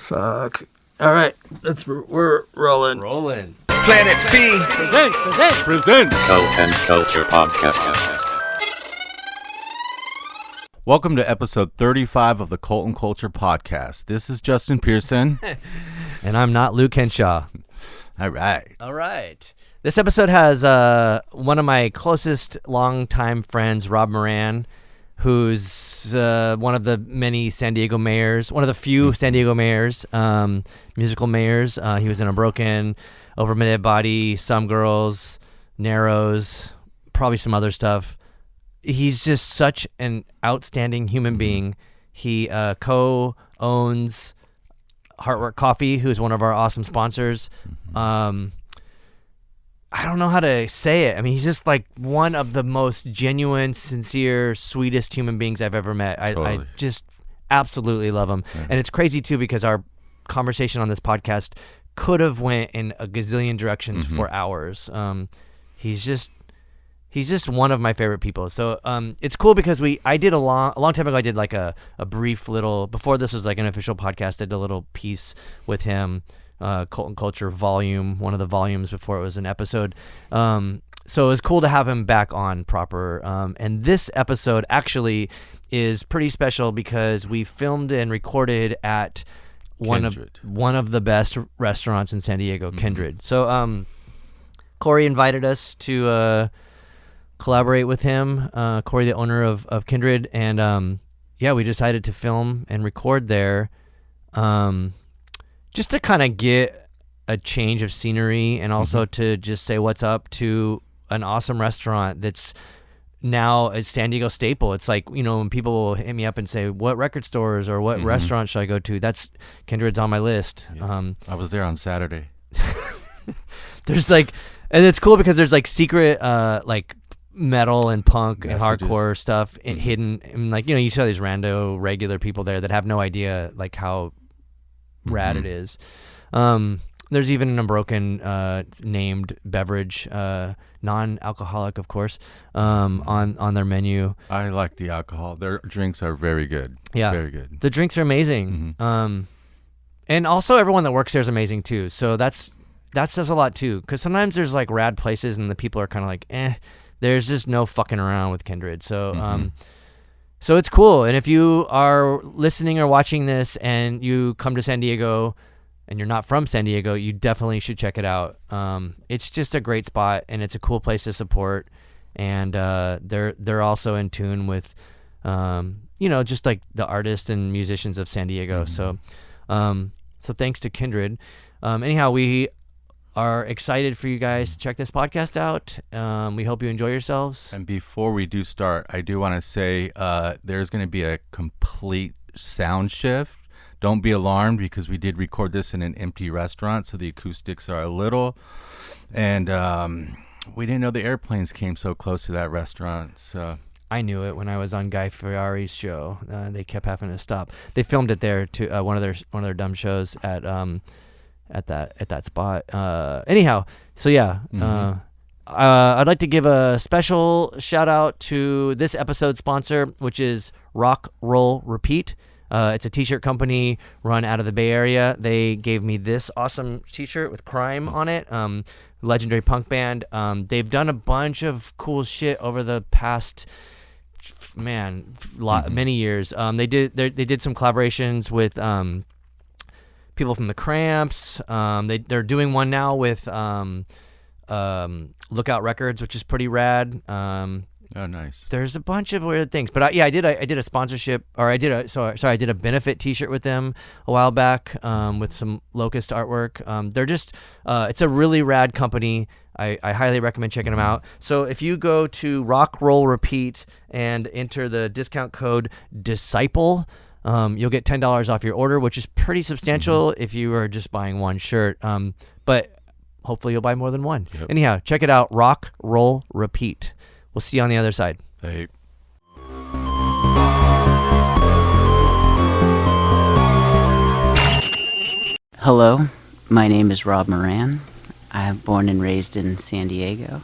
Fuck. All right, we're rolling. Planet B presents Cult and Culture Podcast. Welcome to episode 35 of the Cult and Culture Podcast. This is Justin Pearson. And I'm not Luke Henshaw. All right. This episode has one of my closest longtime friends, Rob Moran, who's one of the many San Diego mayors, one of the few San Diego mayors, musical mayors. He was in Unbroken, Over My Dead Body, Some Girls, Narrows, probably some other stuff. He's just such an outstanding human being. He co-owns Heartwork Coffee, who's one of our awesome sponsors. I don't know how to say it. I mean, he's just like one of the most genuine, sincere, sweetest human beings I've ever met. I just absolutely love him. Yeah. And it's crazy too, because our conversation on this podcast could have went in a gazillion directions for hours. He's just one of my favorite people. So it's cool because I did a long time ago, I did like a brief little, before this was like an official podcast, I did a little piece with him, Cult and Culture volume, one of the volumes before it was an episode. So it was cool to have him back on proper. And this episode actually is pretty special because we filmed and recorded at one of the best restaurants in San Diego, Kindred. So Corey invited us to collaborate with him, Corey, the owner of Kindred, and we decided to film and record there, just to kind of get a change of scenery and also to just say what's up to an awesome restaurant that's now a San Diego staple. It's like, you know, when people will hit me up and say, what record stores or what restaurant should I go to? That's Kindred's on my list. Yeah. I was there on Saturday. There's like, and it's cool because there's like secret, like metal and punk and hardcore stuff hidden. And like, you know, you saw these rando regular people there that have no idea like how rad it is. There's even an Unbroken named beverage, non-alcoholic, of course, on their menu. I like the alcohol. Their drinks are very good. Yeah, very good. The drinks are amazing. And also everyone that works there is amazing too. So that says a lot too. Because sometimes there's like rad places and the people are kind of like, there's just no fucking around with Kindred. So so it's cool. And if you are listening or watching this and you come to San Diego and you're not from San Diego, you definitely should check it out. It's just a great spot and it's a cool place to support. And they're also in tune with, you know, just like the artists and musicians of San Diego. So thanks to Kindred. Anyhow, we are excited for you guys to check this podcast out. We hope you enjoy yourselves. And before we do start, I do want to say there's going to be a complete sound shift. Don't be alarmed because we did record this in an empty restaurant, so the acoustics are a little. And we didn't know the airplanes came so close to that restaurant. So I knew it when I was on Guy Fieri's show. They kept having to stop. They filmed it there to one of their dumb shows at that spot. Anyhow, so yeah, I'd like to give a special shout out to this episode sponsor, which is Rock, Roll, Repeat. It's a t-shirt company run out of the Bay Area. They gave me this awesome t-shirt with Crime on it. Legendary punk band. They've done a bunch of cool shit over the past many years. They did some collaborations with people from the Cramps. They're doing one now with Lookout Records, which is pretty rad. Oh, nice. There's a bunch of weird things, but I did a sponsorship, or I did a benefit T-shirt with them a while back with some Locust artwork. They're just it's a really rad company. I highly recommend checking them out. So if you go to Rock, Roll, Repeat and enter the discount code DISCIPLE, you'll get $10 off your order, which is pretty substantial if you are just buying one shirt. But hopefully you'll buy more than one. Yep. Anyhow, check it out. Rock, Roll, Repeat. We'll see you on the other side. Hey. Hello, my name is Rob Moran. I'm born and raised in San Diego,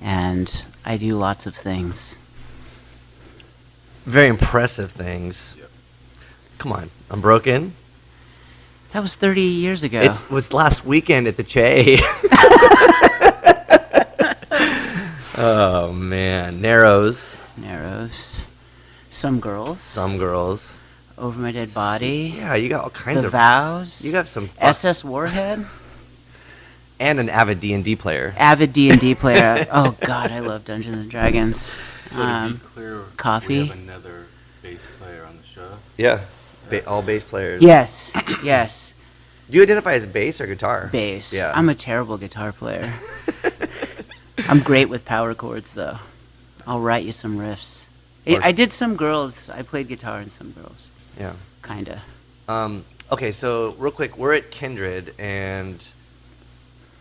and I do lots of things. Very impressive things. Yep. Come on, Unbroken. That was 30 years ago. It was last weekend at the Che. Oh, man. Narrows. Some girls. Over My Dead Body. Yeah, you got all kinds The of... Vows. You got some... SS Warhead. And an avid D&D player. Avid D&D player. Oh, God, I love Dungeons and Dragons. So to be clear, Coffee. we have another bass player on the show. Yeah. All bass players. Yes. Do you identify as bass or guitar? Bass. Yeah. I'm a terrible guitar player. I'm great with power chords, though. I'll write you some riffs. I did some girls. I played guitar in some girls. Yeah. Kinda. Okay, so real quick, we're at Kindred, and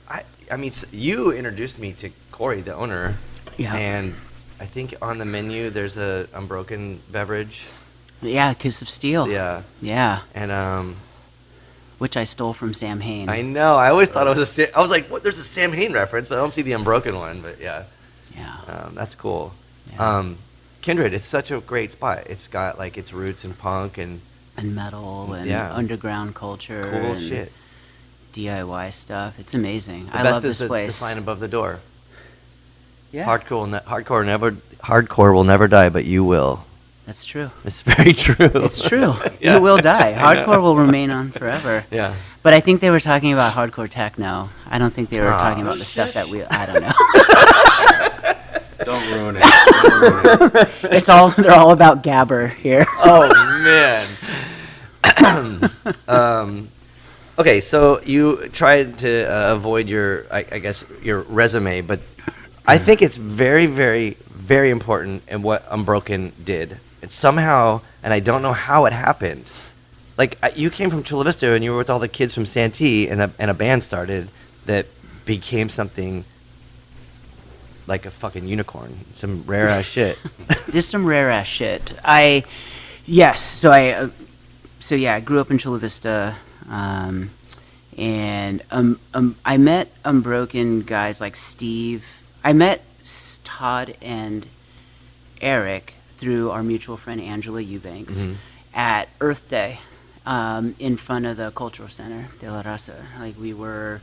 I mean, you introduced me to Corey, the owner. Yeah. And I think on the menu there's a Unbroken beverage. Yeah, Kiss of Steel. Yeah. Yeah. And which I stole from Sam Hain. I know. I always thought it was I was like, what? There's a Sam Hain reference, but I don't see the Unbroken one. But yeah. Yeah. That's cool. Yeah. Kindred, it's such a great spot. It's got like its roots in punk and metal and underground culture. Cool and shit. DIY stuff. It's amazing. The I best love is this place. the sign above the door. Yeah. Hardcore will never die, but you will. That's true. It's very true. It's true. Yeah. You will die. Hardcore will remain on forever. Yeah. But I think they were talking about hardcore techno. I don't think they were talking about the stuff that I don't know. Don't ruin it. They're all about gabber here. Oh man. Okay, so you tried to avoid your, I guess, your resume, but I think it's very, very, very important in what Unbroken did. It's somehow, and I don't know how it happened. Like you came from Chula Vista and you were with all the kids from Santee, and a band started that became something like a fucking unicorn, some rare ass shit. Just some rare ass shit. I grew up in Chula Vista, and I met Unbroken guys like Steve. I met Todd and Eric through our mutual friend Angela Eubanks at Earth Day in front of the Cultural Center de la Raza. Like we were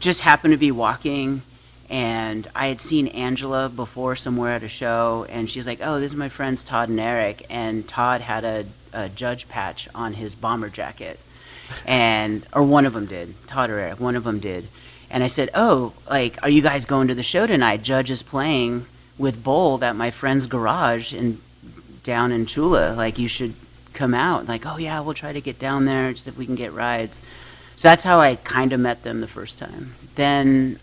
just happened to be walking, and I had seen Angela before somewhere at a show, and she's like, "Oh, this is my friends Todd and Eric," and Todd had a judge patch on his bomber jacket, or one of them did. Todd or Eric, one of them did. And I said, "Oh, like, are you guys going to the show tonight? Judge is playing with Bold at my friend's garage down in Chula. Like, you should come out." Like, "Oh yeah, we'll try to get down there just if we can get rides." So that's how I kind of met them the first time. Then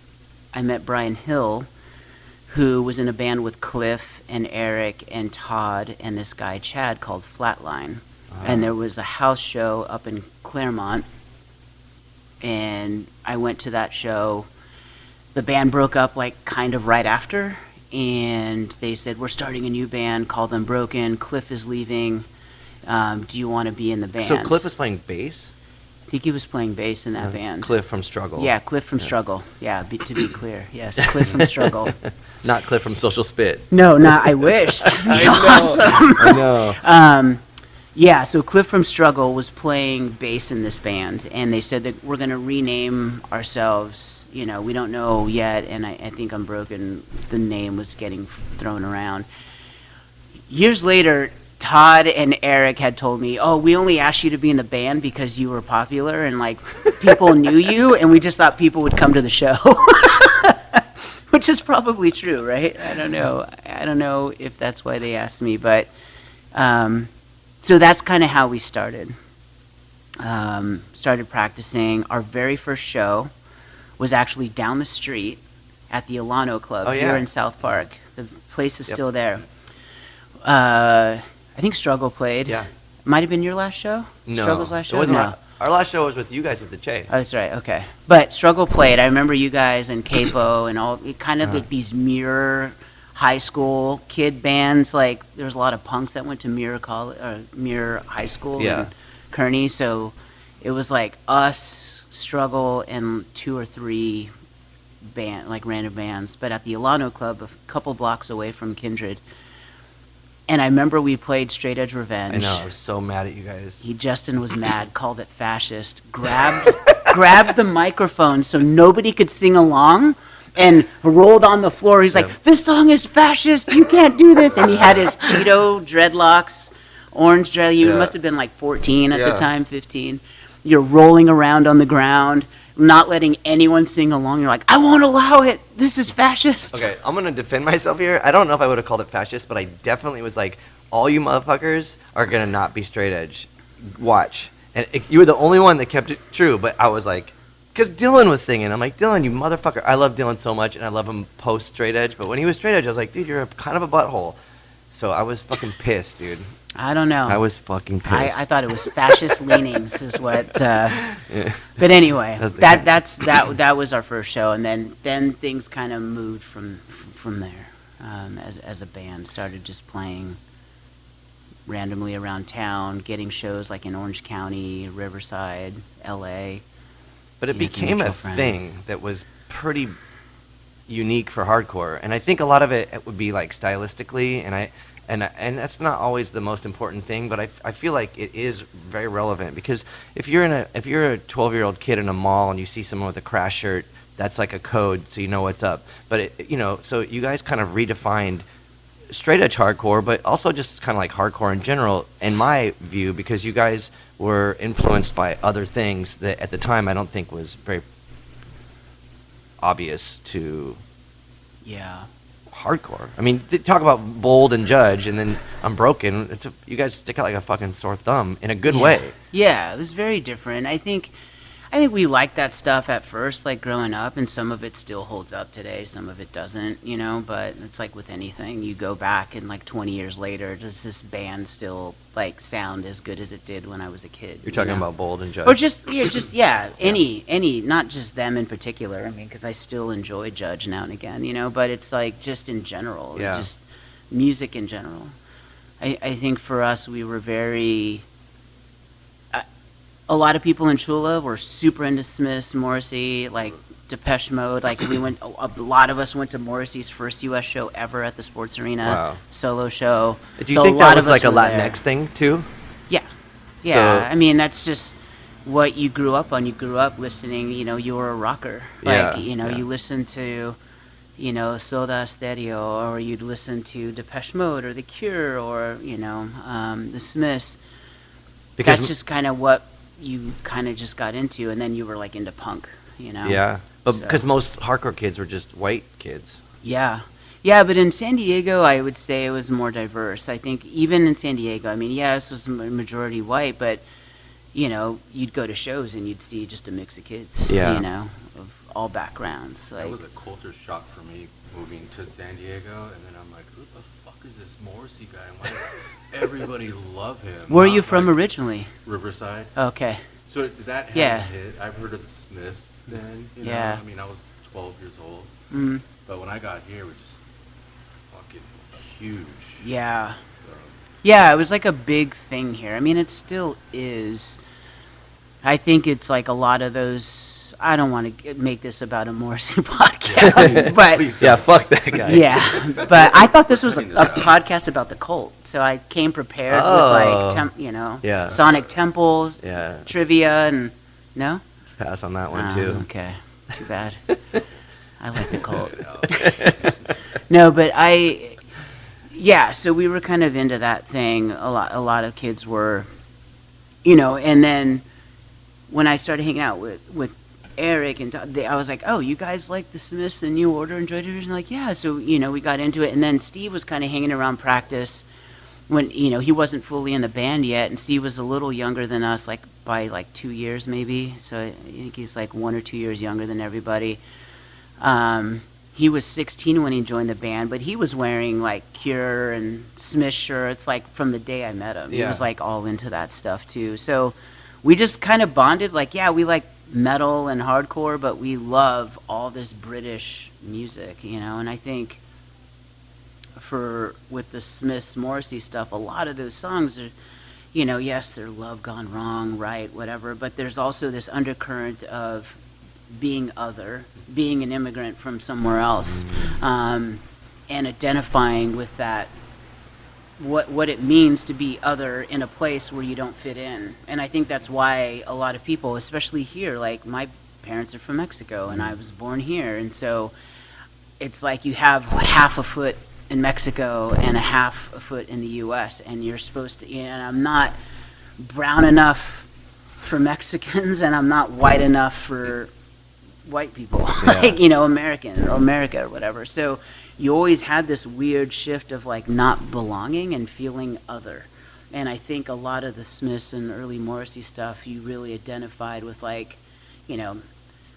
I met Brian Hill, who was in a band with Cliff and Eric and Todd and this guy Chad called Flatline. And there was a house show up in Claremont, and I went to that show. The band broke up like kind of right after, and they said, "We're starting a new band called Unbroken. Cliff is leaving. Do you want to be in the band?" So Cliff was playing bass? I think he was playing bass in that band. Cliff from Struggle. Yeah, Cliff from Struggle. Yeah, to be clear. Yes, Cliff from Struggle. Not Cliff from Social Spit. No, not. I wish. That'd be awesome. I know. Yeah, so Cliff from Struggle was playing bass in this band, and they said that we're going to rename ourselves. You know, we don't know yet, and I think Unbroken, the name was getting thrown around. Years later, Todd and Eric had told me, "Oh, we only asked you to be in the band because you were popular and like people knew you, and we just thought people would come to the show." Which is probably true, right? I don't know if that's why they asked me, but so that's kind of how we started. Started practicing. Our very first show was actually down the street at the Alano Club here in South Park. The place is still there. I think Struggle played. Yeah. Might have been your last show? No. Struggle's last show? It wasn't No. our last show was with you guys at the Che. Oh, that's right. Okay. But Struggle played. I remember you guys and Capo and all, kind of like these mirror high school kid bands. Like there was a lot of punks that went to Mirror High School in Kearney. So it was like us, Struggle, and 2 or 3 random bands. But at the Alano Club, a couple blocks away from Kindred. And I remember we played Straight Edge Revenge. I know, I was so mad at you guys. Justin was mad, called it fascist, grabbed the microphone so nobody could sing along, and rolled on the floor. He's like, "This song is fascist, you can't do this." And he had his Cheeto dreadlocks, orange dread. You must have been like 14 at the time, 15. You're rolling around on the ground, not letting anyone sing along. You're like, "I won't allow it. This is fascist." Okay, I'm going to defend myself here. I don't know if I would have called it fascist, but I definitely was like, all you motherfuckers are going to not be straight edge. Watch. And you were the only one that kept it true, but I was like, because Dylan was singing. I'm like, Dylan, you motherfucker. I love Dylan so much, and I love him post straight edge, but when he was straight edge, I was like, dude, you're kind of a butthole. So I was fucking pissed, dude. I don't know. I was fucking pissed. I thought it was fascist leanings is what. But anyway, that was our first show, and then things kind of moved from there. As a band, started just playing randomly around town, getting shows like in Orange County, Riverside, L.A. But it became a thing that was pretty unique for hardcore, and I think a lot of it would be like stylistically, and that's not always the most important thing, but I feel like it is very relevant, because if you're a 12-year-old kid in a mall and you see someone with a Crash shirt, that's like a code, so you know what's up. But so you guys kind of redefined straight edge hardcore, but also just kind of like hardcore in general, in my view, because you guys were influenced by other things that at the time I don't think was very obvious to hardcore. I mean, talk about Bold and Judge, and then Unbroken. You guys stick out like a fucking sore thumb in a good way. Yeah, it was very different. I think we liked that stuff at first, like growing up, and some of it still holds up today, some of it doesn't, but it's like with anything. You go back and like 20 years later, does this band still like sound as good as it did when I was a kid? You're talking about Bold and Judge? Or any, not just them in particular. I mean, because I still enjoy Judge now and again, but it's like just in general, just music in general. I think for us, we were very... a lot of people in Chula were super into Smith, Morrissey, like Depeche Mode. Like a lot of us went to Morrissey's first U.S. show ever at the Sports Arena solo show. Do you think that was like a Latinx thing too? Yeah, yeah. I mean, that's just what you grew up on. You grew up listening. You were a rocker. Like you listened to, Soda Stereo, or you'd listen to Depeche Mode or The Cure, or the Smiths. Because that's just kind of what you kind of just got into, and then you were like into punk, Yeah, but because most hardcore kids were just white kids. Yeah, but in San Diego, I would say it was more diverse. I think even in San Diego, I mean, this was majority white, but you'd go to shows and you'd see just a mix of kids, of all backgrounds. Like, that was a culture shock for me moving to San Diego, and then I'm like, who the fuck is this Morrissey guy? And why does everybody love him? Where are you from originally? Riverside. Okay. So that hadn't hit. I've heard of the Smiths then. I mean, I was 12 years old. Mm-hmm. But when I got here, it was just fucking huge. Yeah. Yeah, it was like a big thing here. I mean, it still is. I think it's like a lot of those... I don't want to make this about a Morrissey podcast, but fuck that guy. Yeah, but I thought this was a podcast about the cult, so I came prepared with like Sonic Temples, trivia, and no. Let's pass on that one too. Okay, too bad. I like the cult. No, but so we were kind of into that thing. A lot of kids were, and then when I started hanging out with Eric and I was like, oh, you guys like the Smiths and New Order and Joy Division? Like, yeah. So, we got into it. And then Steve was kind of hanging around practice when, he wasn't fully in the band yet. And Steve was a little younger than us, like by like 2 years maybe. So I think he's like 1 or 2 years younger than everybody. He was 16 when he joined the band, but he was wearing like Cure and Smith shirts like from the day I met him. He was like all into that stuff too. So we just kind of bonded, like, we like metal and hardcore, but we love all this British music, and I think with the Smiths, Morrissey stuff, a lot of those songs are, yes, they're love gone wrong, right, whatever, but there's also this undercurrent of being other, being an immigrant from somewhere else, and identifying with that what it means to be other in a place where you don't fit in. And I think that's why a lot of people, especially here, like my parents are from Mexico and I was born here, and so it's like you have half a foot in Mexico and a half a foot in the US, and you're supposed to, and I'm not brown enough for Mexicans and I'm not white enough for white people, like, American or America or whatever. So you always had this weird shift of like not belonging and feeling other. And I think a lot of the Smiths and early Morrissey stuff, you really identified with, like,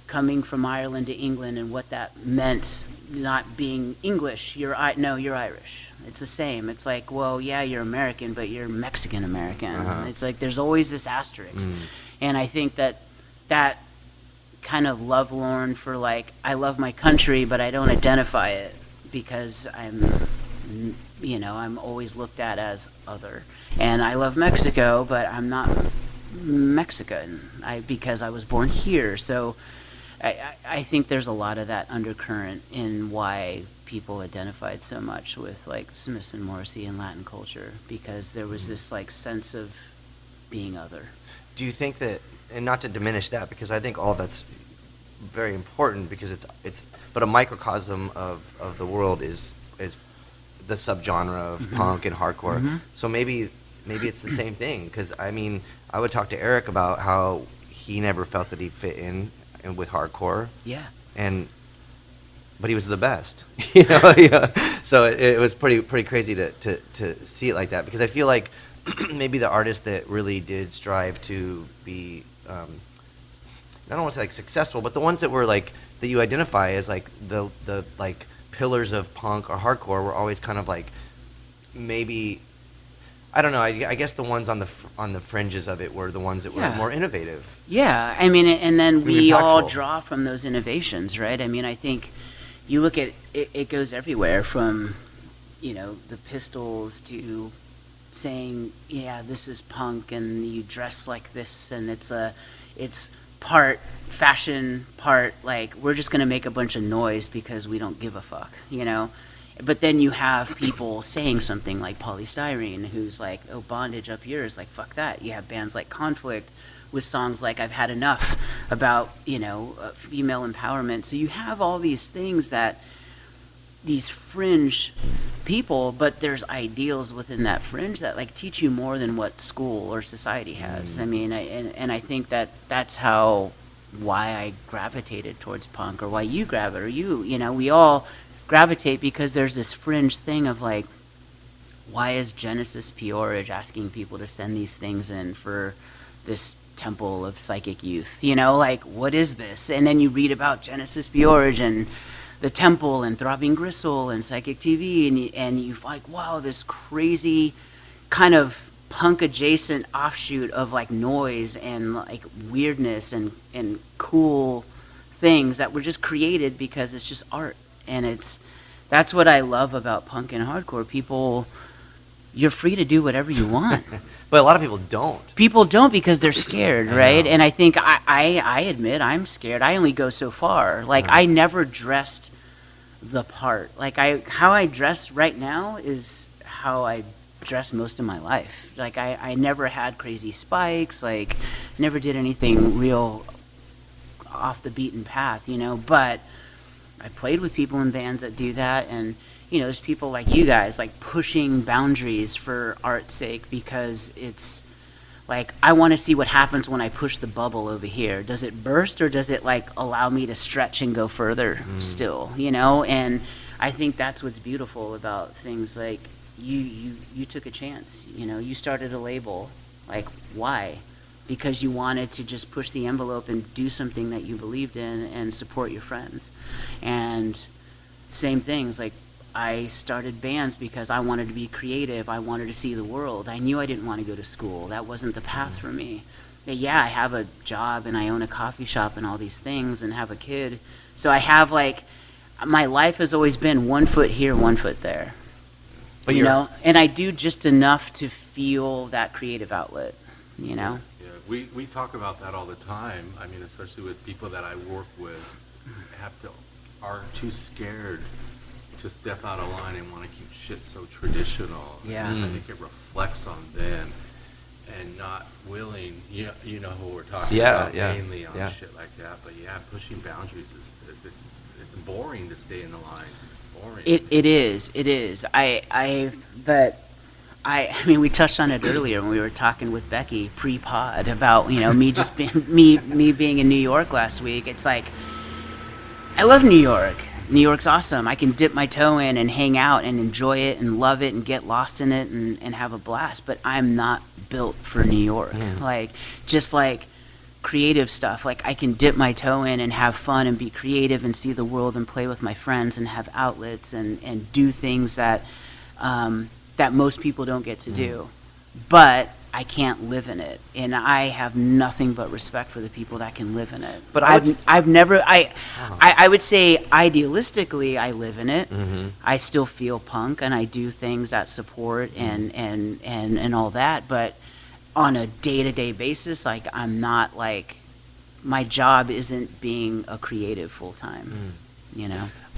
coming from Ireland to England and what that meant, not being English. You're Irish. It's the same. It's like, well, yeah, you're American, but you're Mexican American. It's like there's always this asterisk. And I think that kind of lovelorn for, like, I love my country, but I don't identify it because I'm always looked at as other. And I love Mexico, but I'm not Mexican because I was born here. So I think there's a lot of that undercurrent in why people identified so much with, like, Smith and Morrissey and Latin culture, because there was this, like, sense of being other. Do you think that, and not to diminish that, because I think all that's very important, because it's but a microcosm of the world is the subgenre of punk and hardcore. So maybe it's the same thing, because I mean, I would talk to Eric about how he never felt that he fit in with hardcore. Yeah. But he was the best, So it was pretty crazy to see it like that, because I feel like maybe the artists that really did strive to be, I don't want to say like successful, but the ones that were like, that you identify as like the like pillars of punk or hardcore were always kind of like, maybe, I don't know, I guess the ones on the fringes of it were the ones that were more innovative. Yeah, I mean, and then we all draw from those innovations, right? I mean, I think you look at it, it goes everywhere from, the Pistols to saying, yeah, this is punk, and you dress like this, and it's part fashion, part like we're just gonna make a bunch of noise because we don't give a fuck, But then you have people saying something like Polystyrene, who's like, oh, bondage up yours, like, fuck that. You have bands like Conflict with songs like I've Had Enough about, female empowerment. So you have all these things that these fringe people, but there's ideals within that fringe that like teach you more than what school or society has. I mean, I think that's why I gravitated towards punk, or why you gravitate, or we all gravitate, because there's this fringe thing of like, why is Genesis Peorage asking people to send these things in for this temple of psychic youth? Like, what is this? And then you read about Genesis Peorage and the temple and Throbbing Gristle and Psychic TV, and you're like, wow, this crazy kind of punk adjacent offshoot of like noise and like weirdness and cool things that were just created because it's just art. And that's what I love about punk and hardcore. People, you're free to do whatever you want. But a lot of people don't. People don't because they're scared, right? And I think I admit I'm scared. I only go so far. Like, I never dressed the part. Like, how I dress right now is how I dress most of my life. Like, I never had crazy spikes. Like, never did anything real off the beaten path, But I played with people in bands that do that, and there's people like you guys, like, pushing boundaries for art's sake, because it's like, I want to see what happens when I push the bubble over here. Does it burst, or does it like allow me to stretch and go further still, And I think that's what's beautiful about things like you took a chance, you started a label. Like, why? Because you wanted to just push the envelope and do something that you believed in and support your friends. And same things, like, I started bands because I wanted to be creative. I wanted to see the world. I knew I didn't want to go to school. That wasn't the path for me. Yeah, I have a job and I own a coffee shop and all these things and have a kid. So I have, like, my life has always been 1 foot here, 1 foot there. But and I do just enough to feel that creative outlet, Yeah, we talk about that all the time. I mean, especially with people that I work with, are too scared to step out of line and want to keep shit so traditional. Yeah. And I think it reflects on them and not willing, you know who we're talking about mainly on shit like that. But yeah, pushing boundaries is it's boring to stay in the lines. It's boring. It is. I mean, we touched on it earlier when we were talking with Becky pre-pod about, me just being me being in New York last week. It's like, I love New York. New York's awesome. I can dip my toe in and hang out and enjoy it and love it and get lost in it and have a blast. But I'm not built for New York. Just like creative stuff. Like, I can dip my toe in and have fun and be creative and see the world and play with my friends and have outlets and do things that that most people don't get to do. But I can't live in it, and I have nothing but respect for the people that can live in it. But I would say idealistically I live in it. I still feel punk, and I do things that support and all that. But on a day-to-day basis, like, I'm not, like, my job isn't being a creative full time.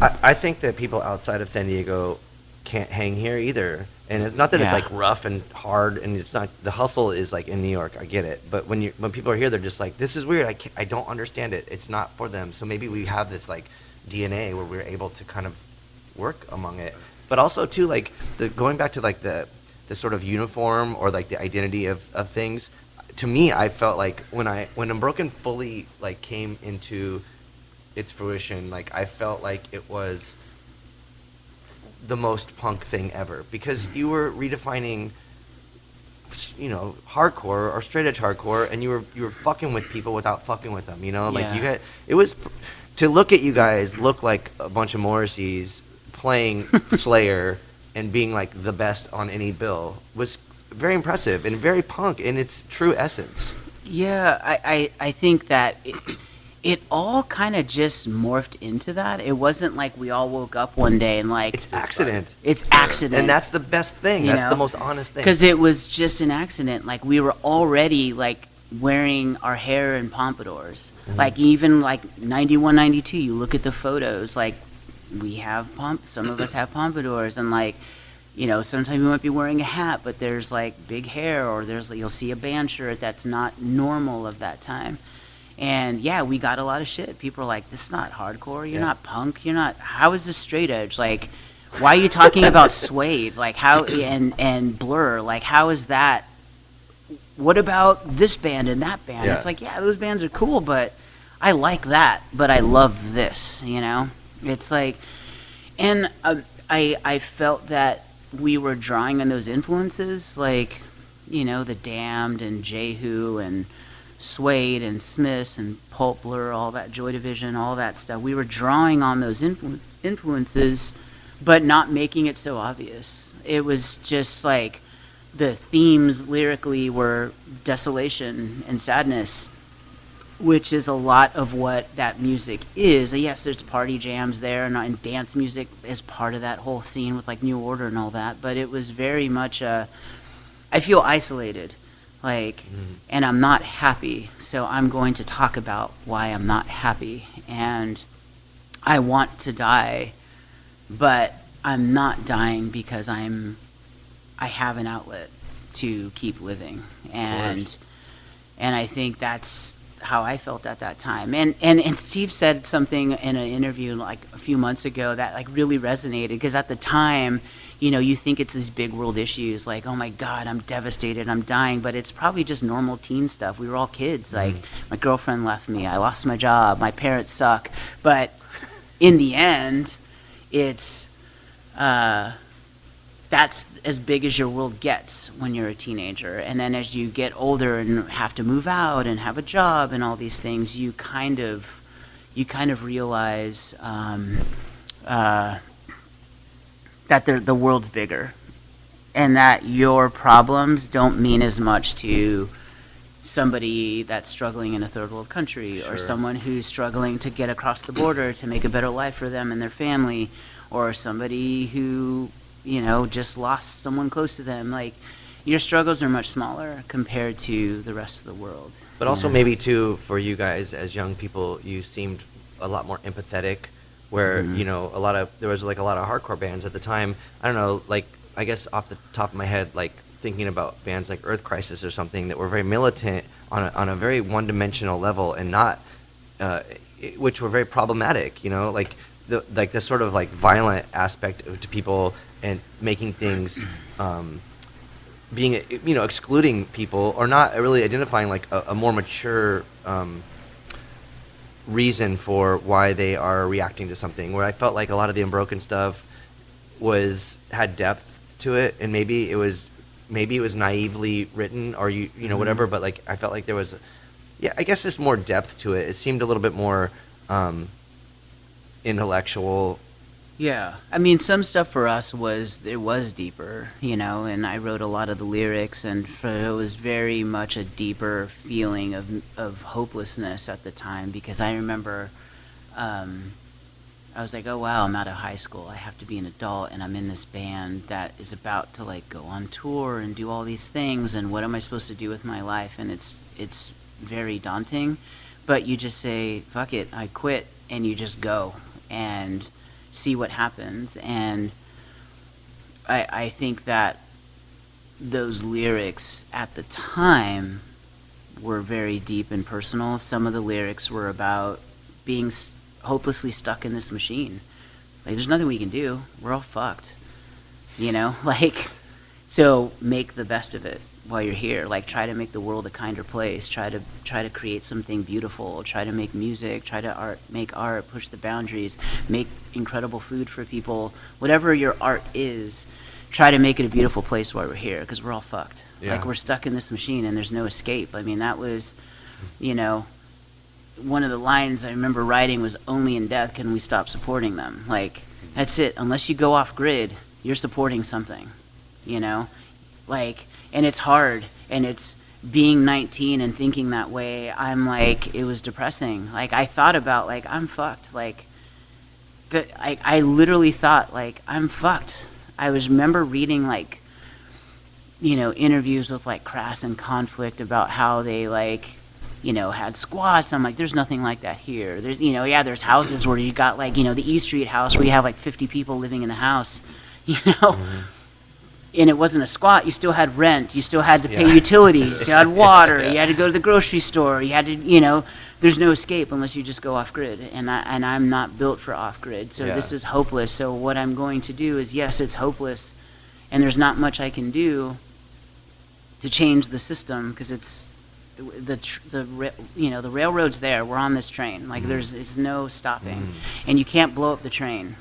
I think that people outside of San Diego can't hang here either. And it's not that it's like rough and hard, and it's not, the hustle is like in New York. I get it, but when people are here, they're just like, this is weird. I don't understand it. It's not for them. So maybe we have this like DNA where we're able to kind of work among it. But also too, like, going back to like the sort of uniform or like the identity of things. To me, I felt like when Unbroken fully like came into its fruition, like, I felt like it was the most punk thing ever, because you were redefining, hardcore or straight edge hardcore, and you were fucking with people without fucking with them. Like, to look at you guys look like a bunch of Morrisseys playing Slayer and being like the best on any bill was very impressive and very punk in its true essence. Yeah, I think that it all kind of just morphed into that. It wasn't like we all woke up one day and like... It's accident. It's accident. And that's the best thing. That's the most honest thing. Because it was just an accident. Like, we were already like wearing our hair in pompadours. Like, even like 91, 92, you look at the photos, like, we have some of us have pompadours, and like, sometimes we might be wearing a hat, but there's like big hair, or you'll see a band shirt that's not normal of that time. And yeah, we got a lot of shit. People are like, this is not hardcore. You're not punk. You're not. How is this straight edge? Like, why are you talking about Suede? Like, how and Blur? Like, how is that? What about this band and that band? It's like, yeah, those bands are cool, but I like that. But I love this. It's like, and I felt that we were drawing on those influences, like, the Damned and Jehu and Suede and Smiths and Pulp, Blur, all that, Joy Division, all that stuff. We were drawing on those influences, but not making it so obvious. It was just like the themes lyrically were desolation and sadness, which is a lot of what that music is. Yes, there's party jams there, and dance music is part of that whole scene with like New Order and all that, but it was very much I feel isolated. And I'm not happy, so I'm going to talk about why I'm not happy. And I want to die, but I'm not dying because I have an outlet to keep living. And I think that's how I felt at that time. And Steve said something in an interview like a few months ago that like really resonated, because at the time, you think it's these big world issues like, oh my God, I'm devastated, I'm dying, but it's probably just normal teen stuff. We were all kids. Like, my girlfriend left me, I lost my job, my parents suck. But in the end, it's that's as big as your world gets when you're a teenager. And then as you get older and have to move out and have a job and all these things, you kind of realize that the world's bigger, and that your problems don't mean as much to somebody that's struggling in a third world country, or someone who's struggling to get across the border to make a better life for them and their family, or somebody who just lost someone close to them. Like, your struggles are much smaller compared to the rest of the world. But also maybe too, for you guys as young people, you seemed a lot more empathetic where there was like a lot of hardcore bands at the time. I don't know, like I guess off the top of my head, like thinking about bands like Earth Crisis or something that were very militant on a very one-dimensional level and not, which were very problematic. Like the sort of like violent aspect to people and making things. Being, excluding people or not really identifying like a more mature reason for why they are reacting to something. Where I felt like a lot of the Unbroken stuff had depth to it, and maybe it was naively written or whatever. But like I felt like there was, I guess just more depth to it. It seemed a little bit more intellectual. Yeah, I mean, some stuff for us was deeper, and I wrote a lot of the lyrics, and it was very much a deeper feeling of hopelessness at the time, because I remember I was like, oh wow, I'm out of high school, I have to be an adult, and I'm in this band that is about to like go on tour and do all these things, and what am I supposed to do with my life? And it's very daunting, but you just say, fuck it, I quit, and you just go and see what happens. And I think that those lyrics at the time were very deep and personal. Some of the lyrics were about being hopelessly stuck in this machine. Like, there's nothing we can do. We're all fucked. Like, so make the best of it while you're here. Like, try to make the world a kinder place. Try to create something beautiful. Try to make music. Try to make art. Push the boundaries. Make incredible food for people. Whatever your art is, try to make it a beautiful place while we're here, because we're all fucked. Yeah. Like, we're stuck in this machine and there's no escape. I mean, that was, one of the lines I remember writing was, only in death can we stop supporting them. Like, that's it. Unless you go off grid, you're supporting something, Like, and it's hard, and it's being 19 and thinking that way. I'm like, it was depressing. Like, I thought about, like, I'm fucked. Like, I literally thought, like, I'm fucked. I remember reading, like, interviews with, like, Crass and Conflict about how they, like, had squats. I'm like, there's nothing like that here. There's, there's houses where you got, like, the E Street house where you have, like, 50 people living in the house, Mm-hmm. And it wasn't a squat. You still had rent. You still had to pay utilities. You still had water. You had to go to the grocery store. You had to, there's no escape unless you just go off grid. And I'm not built for off grid. So this is hopeless. So what I'm going to do is, yes, it's hopeless, and there's not much I can do to change the system, because it's the railroad's there. We're on this train. Like, it's no stopping, and you can't blow up the train.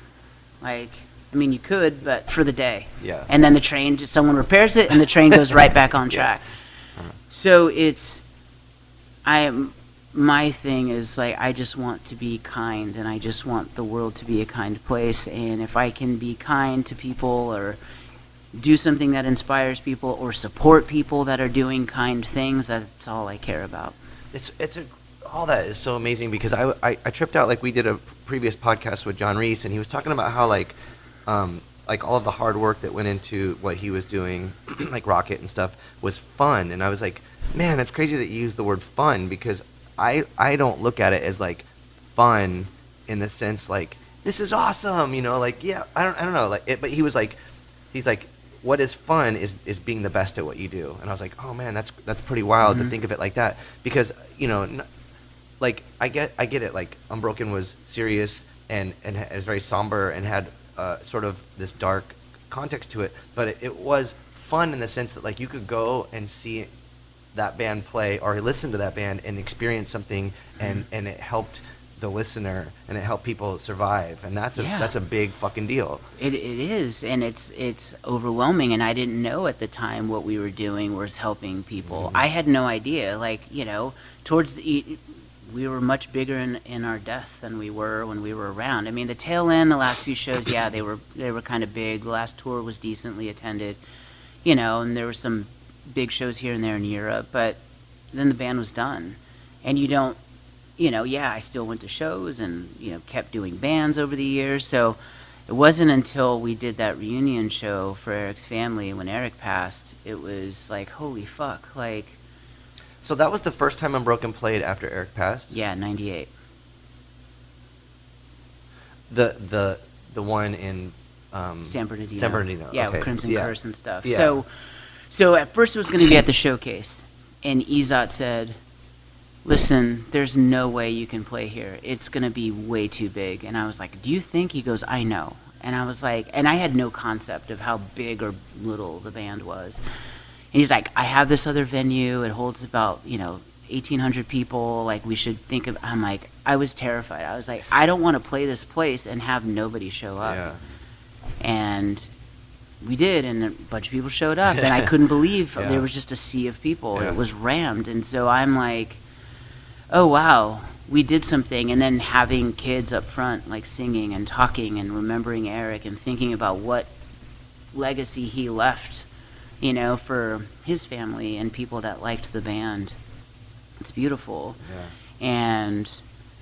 Like, I mean, you could, but for the day. Yeah. And then the train, someone repairs it, and the train goes right back on track. So my thing is, like, I just want to be kind, and I just want the world to be a kind place. And if I can be kind to people, or do something that inspires people, or support people that are doing kind things, that's all I care about. All that is so amazing, because I tripped out. Like, we did a previous podcast with John Reese, and he was talking about how, like all of the hard work that went into what he was doing, like Rocket and stuff, was fun. And I was like, man, it's crazy that you use the word fun, because I don't look at it as, like, fun in the sense, like, this is awesome, like, yeah, I don't know, like, but he's like, what is fun is being the best at what you do. And I was like, oh man, that's pretty wild to think of it like that, because like, I get it. Like, Unbroken was serious and it was very somber and had sort of this dark context to it, but it was fun in the sense that, like, you could go and see that band play or listen to that band and experience something, and it helped the listener, and it helped people survive, and that's a big fucking deal. It is, and it's overwhelming, and I didn't know at the time what we were doing was helping people. I had no idea. Like, towards we were much bigger in our death than we were when we were around. I mean, the tail end, the last few shows, they were kind of big. The last tour was decently attended, and there were some big shows here and there in Europe, but then the band was done. And you don't, I still went to shows and, kept doing bands over the years. So it wasn't until we did that reunion show for Eric's family when Eric passed, it was like, holy fuck, like... So that was the first time Unbroken played after Eric passed? Yeah, 98. The one in San Bernardino. San Bernardino. Yeah, okay. with Crimson Curse and stuff. Yeah. So at first it was going to be at the showcase, and Izat said, "Listen, there's no way you can play here. It's going to be way too big." And I was like, "Do you think?" He goes, "I know." And I was like, and I had no concept of how big or little the band was. And he's like, "I have this other venue. It holds about, 1,800 people. Like, we should think of." I'm like, I was terrified. I was like, I don't want to play this place and have nobody show up. Yeah. And we did, and a bunch of people showed up, and I couldn't believe Yeah. there was just a sea of people. Yeah. It was rammed, and so I'm like, oh wow, we did something. And then having kids up front, like singing and talking and remembering Eric and thinking about what legacy he left, for his family and people that liked the band. It's beautiful. Yeah. And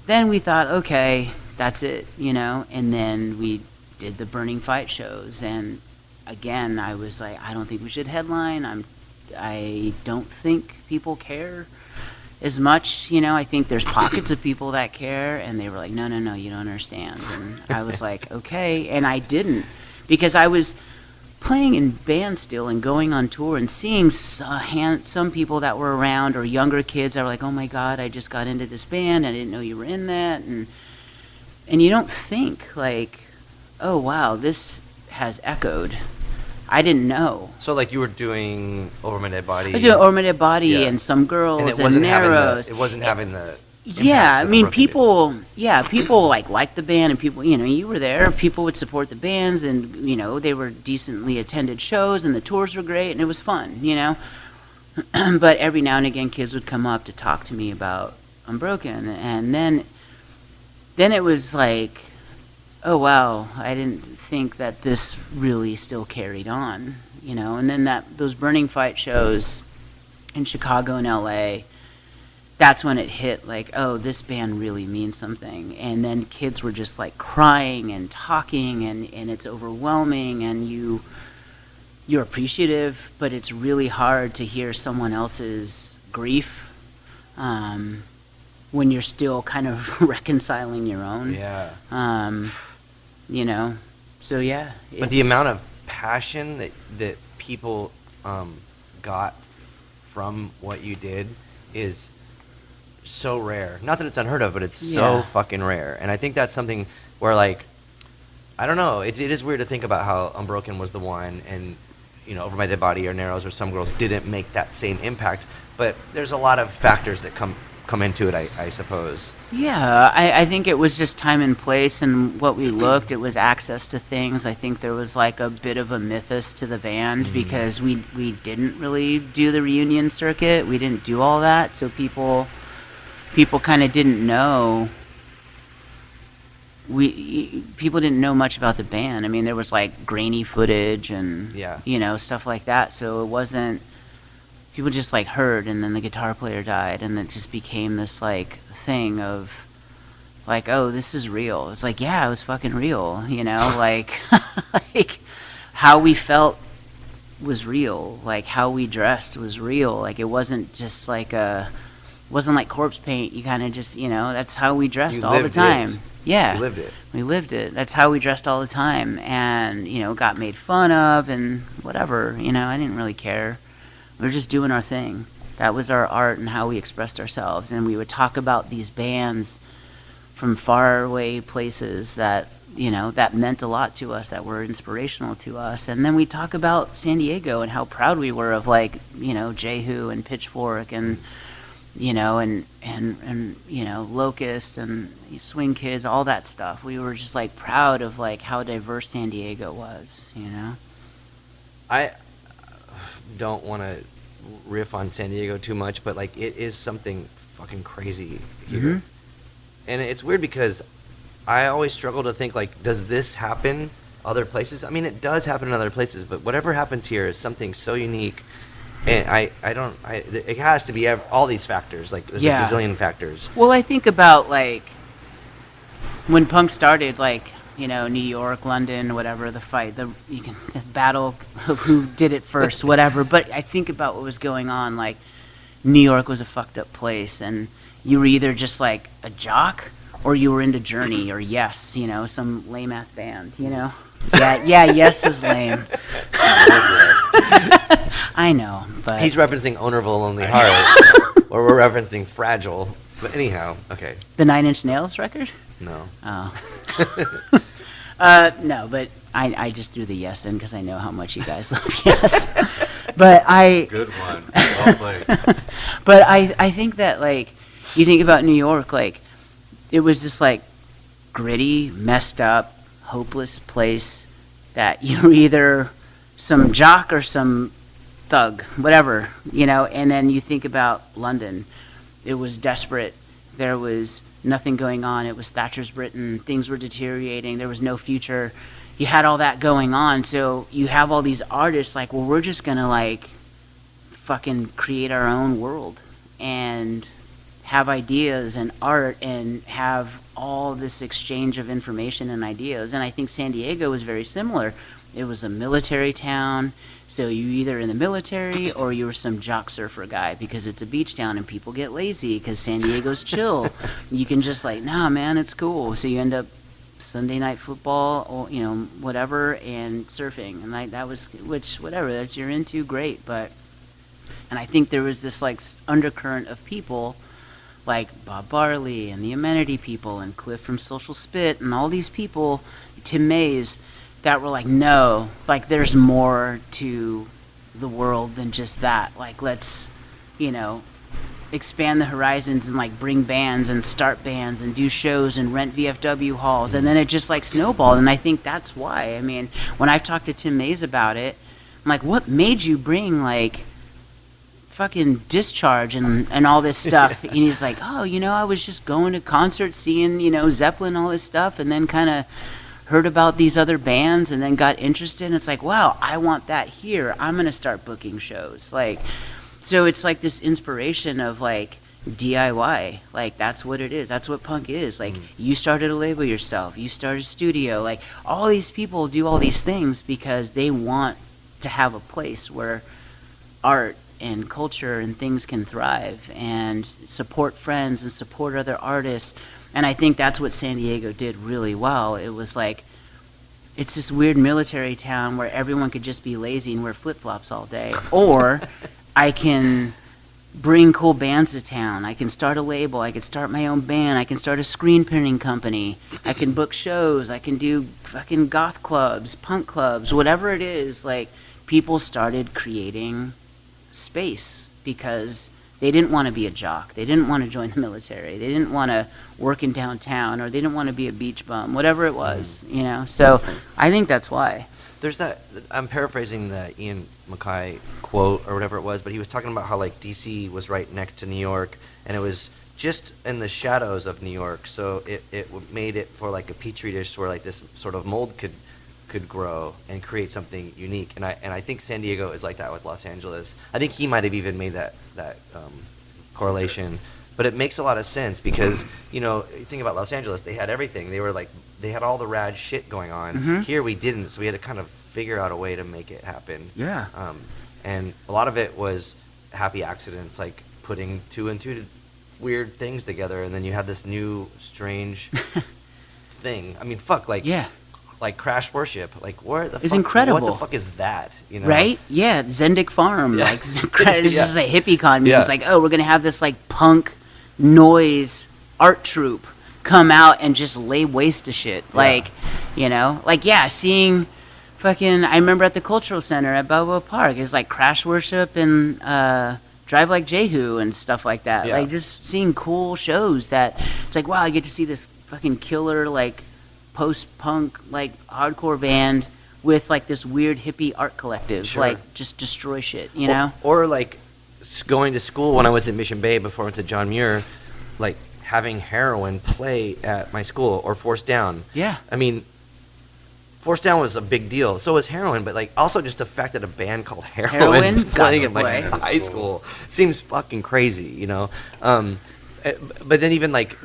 then we thought, okay, that's it, and then we did the Burning Fight shows, and again, I was like, I don't think we should headline. I don't think people care as much, I think there's pockets of people that care, and they were like, no, you don't understand. And I was like, okay, and I didn't, because I was playing in bands still and going on tour and seeing some people that were around, or younger kids that were like, oh my God, I just got into this band, I didn't know you were in that, and you don't think like, oh wow, this has echoed. I didn't know. So like you were doing Over My Dead Body. I was doing Over My Dead Body Yeah. and Some Girls and it and wasn't Narrows. It wasn't having the. Yeah, I impact mean, that Unbroken did. people liked the band, and people, you were there. People would support the bands, and they were decently attended shows, and the tours were great, and it was fun, But every now and again, kids would come up to talk to me about Unbroken, and then it was like, oh wow, I didn't think that this really still carried on, And then those Burning Fight shows in Chicago and LA. That's when it hit, like, oh, this band really means something. And then kids were just like crying and talking, and it's overwhelming, and you're appreciative, but it's really hard to hear someone else's grief when you're still kind of reconciling your own. Yeah. So yeah. But the amount of passion that people got from what you did is so rare. Not that it's unheard of, but it's so fucking rare. And I think that's something where, like, I don't know, it is weird to think about how Unbroken was the one, and Over My Dead Body or Narrows or Some Girls didn't make that same impact. But there's a lot of factors that come into it, I suppose. Yeah, I think it was just time and place, and what we looked, it was access to things. I think there was like a bit of a mythos to the band because we didn't really do the reunion circuit. We didn't do all that, so people kind of didn't know. People didn't know much about the band. I mean, there was like grainy footage and stuff like that. So it wasn't. People just like heard, and then the guitar player died, and it just became this like thing of like, oh, this is real. It's like, yeah, it was fucking real, like like how we felt was real, like how we dressed was real. Like it wasn't just like wasn't like corpse paint. You kind of just, that's how we dressed all the time. Yeah. You lived it. We lived it. That's how we dressed all the time, and, got made fun of and whatever, I didn't really care. We were just doing our thing. That was our art and how we expressed ourselves. And we would talk about these bands from faraway places that, that meant a lot to us, that were inspirational to us. And then we talk about San Diego and how proud we were of, like, Jehu and Pitchfork and, Locust and Swing Kids, all that stuff. We were just like proud of like how diverse San Diego was, I don't want to riff on San Diego too much, but like it is something fucking crazy here. And it's weird because I always struggle to think, like, does this happen other places? I mean, it does happen in other places, but whatever happens here is something so unique. And it has to be all these factors, like there's a gazillion factors. Well, I think about like when punk started, like, New York, London, whatever, the fight, the battle of who did it first, whatever. But I think about what was going on, like New York was a fucked up place, and you were either just like a jock or you were into Journey or Yes, you know, some lame ass band, you know. Yeah, Yes is lame. I know, but He's referencing Owner of a Lonely Heart, or we're referencing Fragile. But anyhow, okay. the 9 Inch Nails record. No. Oh. No, but I just threw the Yes in because I know how much you guys love Yes. But Good one. Well played. But I think that, like, you think about New York, like, it was just, like, gritty, messed up, hopeless place that you were either some jock or some thug, whatever, you know. And then you think about London. It was desperate. There was nothing going on. It was Thatcher's Britain. Things were deteriorating. There was no future. You had all that going on. So you have all these artists like, well, we're just going to, like, fucking create our own world and have ideas and art and have all this exchange of information and ideas. And I think San Diego was very similar. It was a military town, so you either in the military or you were some jock surfer guy because it's a beach town and people get lazy because San Diego's chill. You can just like, nah, man, it's cool. So you end up Sunday night football or, you know, whatever, and surfing. And like that was, which, whatever that you're into, great. But, and I think there was this like undercurrent of people like Bob Barley and the Amenity people and Cliff from Social Spit and all these people, Tim Mays, that were like, no, like there's more to the world than just that. Like, let's, you know, expand the horizons and like bring bands and start bands and do shows and rent VFW halls. And then it just like snowballed. And I think that's why. I mean, when I've talked to Tim Mays about it, I'm like, what made you bring like fucking Discharge and all this stuff? And he's like, oh, you know, I was just going to concerts, seeing, you know, Zeppelin, all this stuff, and then kind of heard about these other bands and then got interested. And it's like, wow, I want that here. I'm going to start booking shows. Like, so it's like this inspiration of like DIY. Like, that's what it is. That's what punk is. Like, you started a label yourself. You started a studio. Like, all these people do all these things because they want to have a place where art and culture and things can thrive and support friends and support other artists. And I think that's what San Diego did really well. It was like, it's this weird military town where everyone could just be lazy and wear flip-flops all day. Or I can bring cool bands to town. I can start a label. I can start my own band. I can start a screen printing company. I can book shows. I can do fucking goth clubs, punk clubs, whatever it is. Like, people started creating space because they didn't want to be a jock. They didn't want to join the military. They didn't want to work in downtown, or they didn't want to be a beach bum, whatever it was, you know? So I think that's why. There's that, I'm paraphrasing the Ian MacKaye quote or whatever it was, but he was talking about how like DC was right next to New York, and it was just in the shadows of New York, so it made it for like a petri dish where like this sort of mold could grow and create something unique. And I think San Diego is like that with Los Angeles. I think he might have even made that correlation, but it makes a lot of sense because, you know, you think about Los Angeles, they had everything. They had all the rad shit going on. Mm-hmm. Here we didn't, so we had to kind of figure out a way to make it happen. Yeah. And a lot of it was happy accidents, like putting two and two weird things together, and then you have this new strange thing. I mean, fuck, like, yeah, like Crash Worship, like where the it's fuck, incredible. What the fuck is that? You know, right? Yeah, Zendik Farm, Yeah. like it's Yeah. just a hippie con. Yeah. It's like, oh, we're gonna have this like punk noise art troupe come out and just lay waste to shit. Like, you know, like, yeah, seeing fucking, I remember at the Cultural Center at Balboa Park, it's like Crash Worship and Drive Like Jehu and stuff like that. Yeah. Like, just seeing cool shows that it's like, wow, I get to see this fucking killer like post-punk like hardcore band with like this weird hippie art collective. Sure. Like, just destroy shit, you know? Or like going to school when I was at Mission Bay before I went to John Muir, like having Heroin play at my school, or Force Down. Yeah. I mean, Force Down was a big deal. So was Heroin, but like also just the fact that a band called Heroin is Got playing to in like play. high school seems fucking crazy, you know. But then even like,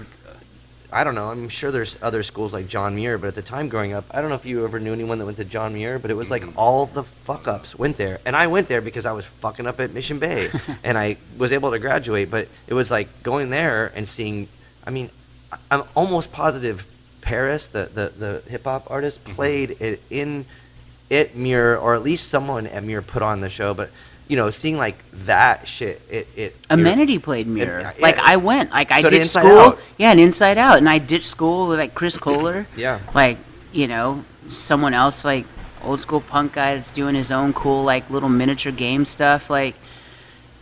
I don't know, I'm sure there's other schools like John Muir, but at the time growing up, I don't know if you ever knew anyone that went to John Muir, but it was like all the fuck-ups went there. And I went there because I was fucking up at Mission Bay, and I was able to graduate, but it was like going there and seeing, I mean, I'm almost positive Paris, the hip hop artist, played it in Muir, or at least someone at Muir put on the show. But seeing like that shit, Amenity played Muir. Like I went, like I So did ditched Inside school. Out. Yeah, and Inside Out, and I ditched school with like Chris Kohler. Yeah. Like someone else, like old school punk guy that's doing his own cool like little miniature game stuff. Like,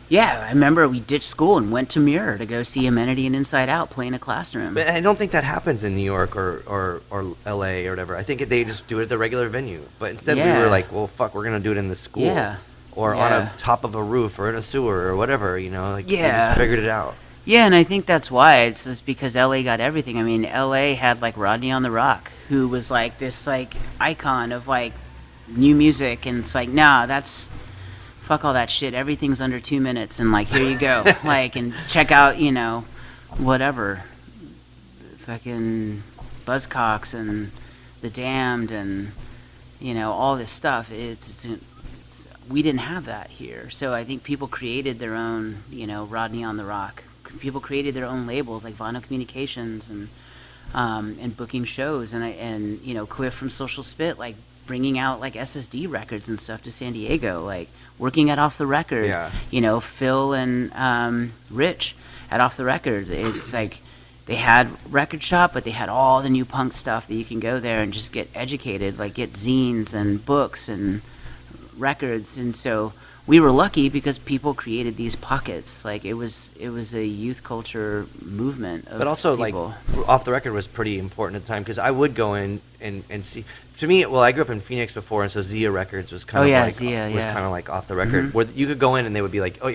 yeah, I remember we ditched school and went to Muir to go see Amenity and Inside Out play in a classroom. But I don't think that happens in New York or L.A. or whatever. I think they just do it at the regular venue. But instead we were like, well, fuck, we're gonna do it in the school. Yeah. Or on a top of a roof or in a sewer or whatever, like we just figured it out. Yeah, and I think that's why. It's just because LA got everything. I mean, LA had like Rodney on the Rock, who was like this like icon of like new music, and it's like, nah, that's fuck all that shit. Everything's under 2 minutes, and like here you go, like, and check out whatever, fucking Buzzcocks and The Damned and all this stuff. It's we didn't have that here, so I think people created their own, Rodney on the Rock. People created their own labels like Vinyl Communications and booking shows, and Cliff from Social Spit, like bringing out like SSD records and stuff to San Diego, like working at Off the Record. Yeah. Phil and Rich at Off the Record. It's like they had record shop, but they had all the new punk stuff that you can go there and just get educated, like get zines and books and records. And so we were lucky because people created these pockets. Like it was a youth culture movement of but also people. Like Off the Record was pretty important at the time, because I would go in and see. To me, I grew up in Phoenix before, and so Zia Records was kind of like Off the Record, where you could go in and they would be like, oh,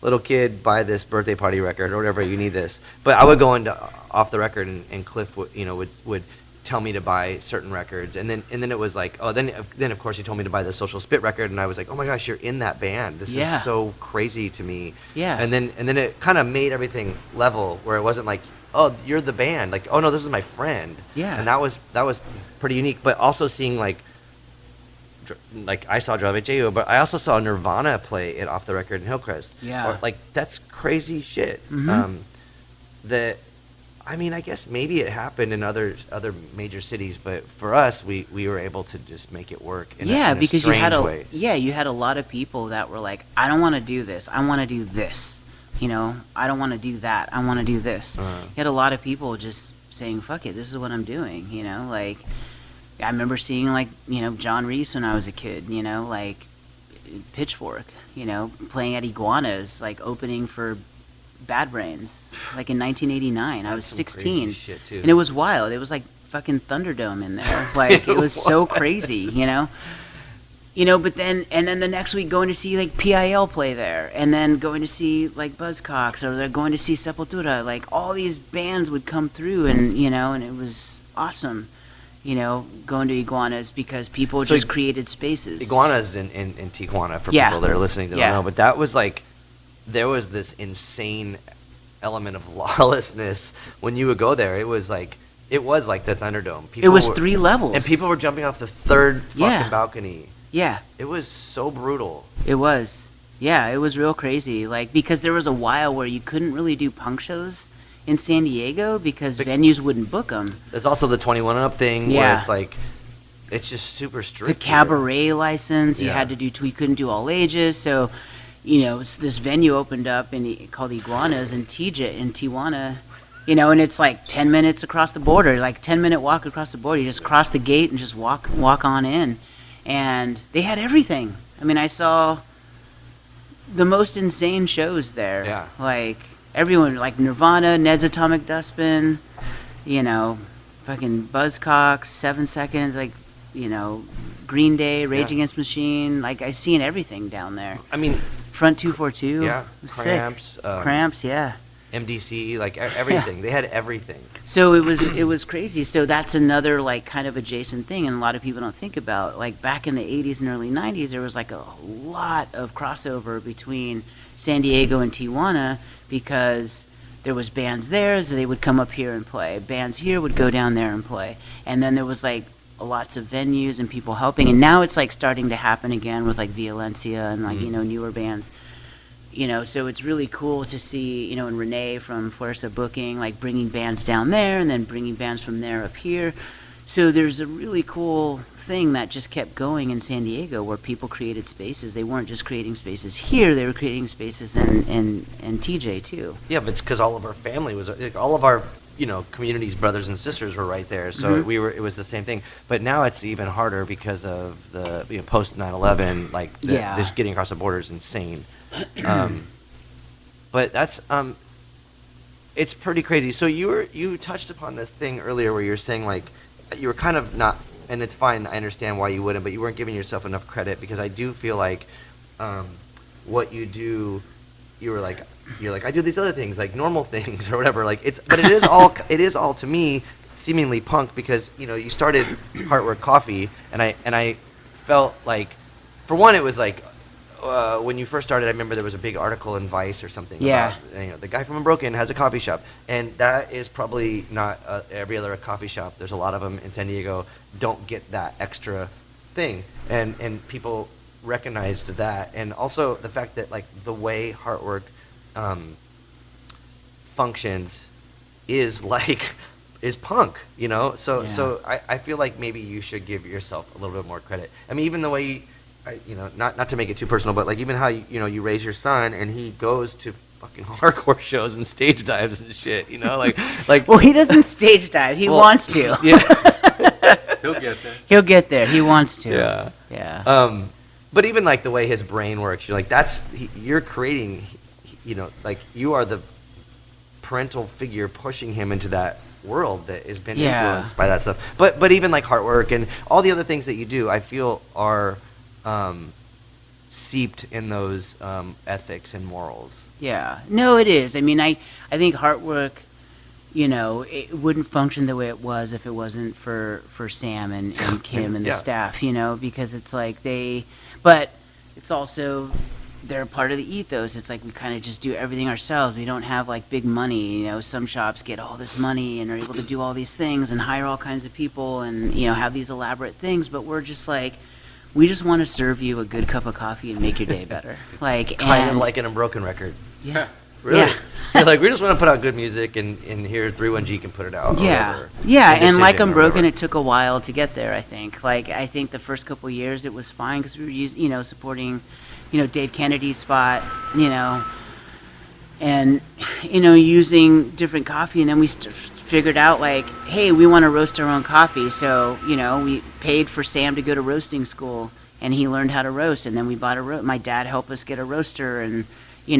little kid, buy this birthday party record or whatever, you need this. But I would go into Off the Record, and Cliff would tell me to buy certain records, and then it was like, oh, then of course he told me to buy the Social Spit record, and I was like, oh my gosh, you're in that band. This is so crazy to me. Yeah. And then it kind of made everything level, where it wasn't like, oh, you're the band, like, oh no, this is my friend. Yeah. And that was pretty unique. But also seeing like I saw Drive J.O., but I also saw Nirvana play it Off the Record in Hillcrest. Yeah. Or, like, that's crazy shit. That, I mean, I guess maybe it happened in other major cities, but for us, we were able to just make it work in a because strange way. you had a lot of people that were like, I don't want to do this, I want to do this. I don't want to do that, I want to do this. You had a lot of people just saying, fuck it, this is what I'm doing. Like I remember seeing like John Reese when I was a kid. Like Pitchfork. Playing at Iguanas, like opening for Bad Brains, like in 1989. I was 16, shit too. and it was wild. It was like fucking Thunderdome in there. Like it was so crazy, But then the next week going to see like PIL play there, and then going to see like Buzzcocks, or they're going to see Sepultura. Like all these bands would come through, and and it was awesome. Going to Iguanas, because people just created spaces. Iguanas in Tijuana, for people that are listening to don't know, but that was like, there was this insane element of lawlessness when you would go there. It was like the Thunderdome. It was 3 levels, and people were jumping off the 3rd fucking balcony. Yeah, it was so brutal. It was, it was real crazy. Like, because there was a while where you couldn't really do punk shows in San Diego because venues wouldn't book them. There's also the 21 and up thing, where it's like, it's just super strict. The cabaret license, you had to do. You couldn't do all ages, so. This venue opened up called Iguanas in Tijuana, and it's like 10 minutes across the border, like 10-minute walk across the border. You just cross the gate and just walk on in, and they had everything. I mean, I saw the most insane shows there. Yeah. Like everyone, like Nirvana, Ned's Atomic Dustbin, fucking Buzzcocks, 7 Seconds, like. Green Day, Rage Against the Machine, like I've seen everything down there. I mean, Front 242, Cramps, Cramps, MDC, like everything. They had everything. So it was crazy. So that's another like kind of adjacent thing, and a lot of people don't think about. Like back in the 80s and early 90s, there was like a lot of crossover between San Diego and Tijuana, because there was bands there, so they would come up here and play. Bands here would go down there and play, and then there was like lots of venues and people helping, and now it's like starting to happen again with like Violencia and like newer bands. So it's really cool to see, and Renee from Fuerza Booking, like bringing bands down there and then bringing bands from there up here. So there's a really cool thing that just kept going in San Diego where people created spaces. They weren't just creating spaces here, they were creating spaces in TJ too. Yeah, but it's because all of our family was, like, all of our, communities, brothers and sisters were right there. So it was the same thing. But now it's even harder because of the post 9/11, like this getting across the border is insane. But that's it's pretty crazy. So you touched upon this thing earlier where you're saying like you were kind of not, and it's fine, I understand why you wouldn't, but you weren't giving yourself enough credit, because I do feel like what you do, you're like I do these other things, like normal things or whatever, like but it is all to me seemingly punk, because you started Heartwork Coffee, and I felt like, for one, it was like when you first started, I remember there was a big article in Vice or something about, the guy from Unbroken has a coffee shop, and that is probably not every other coffee shop. There's a lot of them in San Diego, don't get that extra thing, and people recognized that, and also the fact that like the way Heartwork functions is punk, so I feel like maybe you should give yourself a little bit more credit. I mean, even the way not to make it too personal, but like even how you raise your son and he goes to fucking hardcore shows and stage dives and shit, like well, he doesn't stage dive, he wants to. Yeah. He'll get there. He wants to. Yeah. But even like the way his brain works, you're like, you're creating, like you are the parental figure pushing him into that world that has been influenced by that stuff. But even like Heartwork and all the other things that you do, I feel are seeped in those ethics and morals. Yeah. No, it is. I mean, I think Heartwork, it wouldn't function the way it was if it wasn't for Sam and Kim and the staff, because it's like but it's also, they're part of the ethos. It's like we kind of just do everything ourselves. We don't have like big money. Some shops get all this money and are able to do all these things and hire all kinds of people and have these elaborate things. But we're just like, we just want to serve you a good cup of coffee and make your day better. Like kind of like an Unbroken record. Yeah. Really? Yeah. You're like, we just want to put out good music, and here 31G can put it out. Yeah. Yeah, and like Unbroken, it took a while to get there, I think. Like, I think the first couple of years it was fine because we were supporting, Dave Kennedy's spot, and, using different coffee. And then we figured out, like, hey, we want to roast our own coffee. So, we paid for Sam to go to roasting school, and he learned how to roast. And then we bought my dad helped us get a roaster, and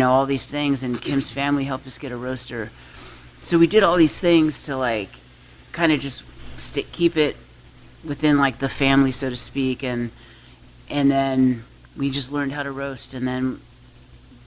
all these things, and Kim's family helped us get a roaster. So we did all these things to like kind of just keep it within like the family, so to speak, and then we just learned how to roast, and then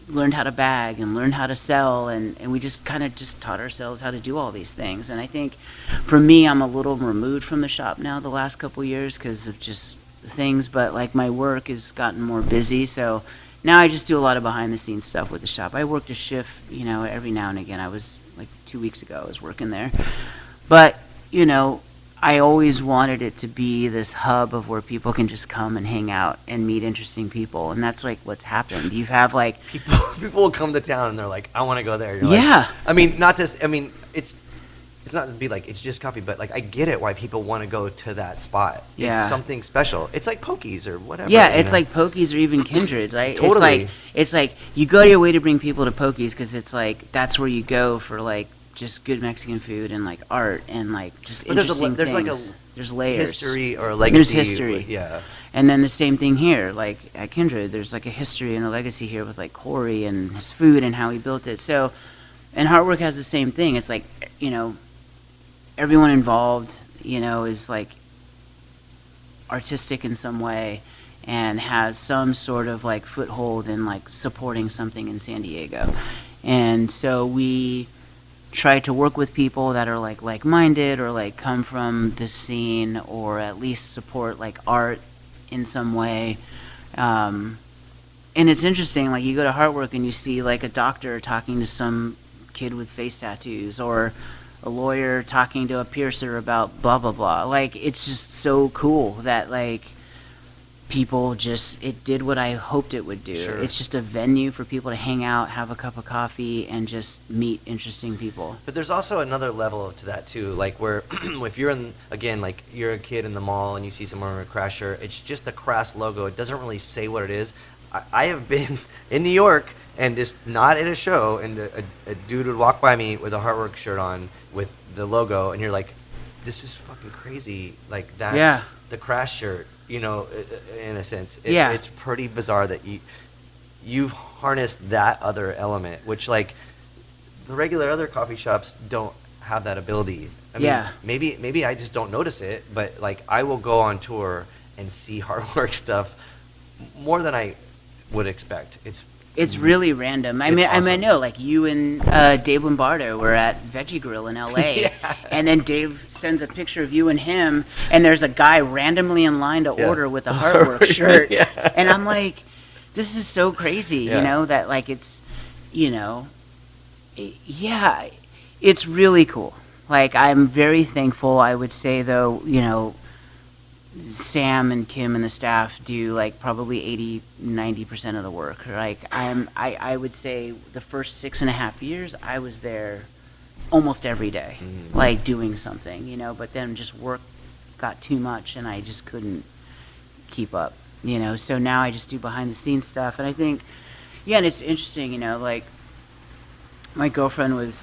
learned how to bag and learned how to sell, and we just kind of just taught ourselves how to do all these things. And I think for me, I'm a little removed from the shop now the last couple years because of just things, but like my work has gotten more busy, so now I just do a lot of behind-the-scenes stuff with the shop. I worked a shift, every now and again. I was, like, 2 weeks ago, I was working there. But, I always wanted it to be this hub of where people can just come and hang out and meet interesting people. And that's, like, what's happened. You have, like... People will come to town and they're like, I want to go there. You're yeah. Like, it's not to be like, it's just coffee, but like I get it why people want to go to that spot. Yeah. It's something special. It's like Pokies or whatever. Yeah, it's like Pokies or even Kindred, right? Totally. It's like you go your way to bring people to Pokies because it's like that's where you go for like just good Mexican food and like art and like just interesting things. There's layers. History or legacy. There's history. Yeah. And then the same thing here, like at Kindred, there's like a history and a legacy here with like Corey and his food and how he built it. So, and Heartwork has the same thing. It's like, everyone involved, is like artistic in some way and has some sort of like foothold in like supporting something in San Diego. And so we try to work with people that are like-minded or like come from the scene or at least support like art in some way. And it's interesting, like you go to Heartwork and you see like a doctor talking to some kid with face tattoos or a lawyer talking to a piercer about blah blah blah. Like it's just so cool that like people it did what I hoped it would do. Sure. It's just a venue for people to hang out, have a cup of coffee, and just meet interesting people. But there's also another level to that too, like where if you're like you're a kid in the mall and you see someone wearing a Crash shirt, it's just the Crash logo. It doesn't really say what it is. I have been in New York and just not at a show, and a dude would walk by me with a Heartwork shirt on with the logo, and you're like, this is fucking crazy. Like, that's the Crash shirt, you know, in a sense. It's pretty bizarre that you've harnessed that other element, which, like, the regular other coffee shops don't have that ability. I mean, maybe I just don't notice it, but, like, I will go on tour and see Heartwork stuff more than I would expect. It's really random. I mean, awesome. I know, like, you and Dave Lombardo were at Veggie Grill in L.A., and then Dave sends a picture of you and him, and there's a guy randomly in line to order with a Heartwork shirt, and I'm like, this is so crazy, you know, that, like, it's, you know, it's really cool. Like, I'm very thankful. I would say, though, you know, Sam and Kim and the staff do like probably 80-90% of the work. Like I would say the first 6.5 years I was there almost every day, like doing something, you know, but then just work got too much and I just couldn't keep up, you know. So now I just do behind the scenes stuff, and I think and it's interesting, you know, like my girlfriend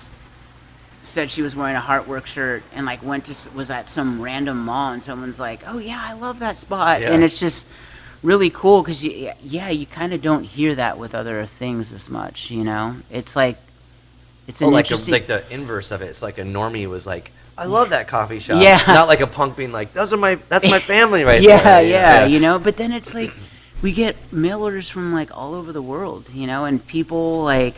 said she was wearing a Heartwork shirt and like was at some random mall and someone's like, oh yeah, I love that spot, and it's just really cool because you kind of don't hear that with other things as much, you know. It's like it's an interesting, like the inverse of it. It's like a normie was like, I love that coffee shop. Not like a punk being like, that's my family right there. You know. But then it's like we get mail orders from like all over the world, you know, and people like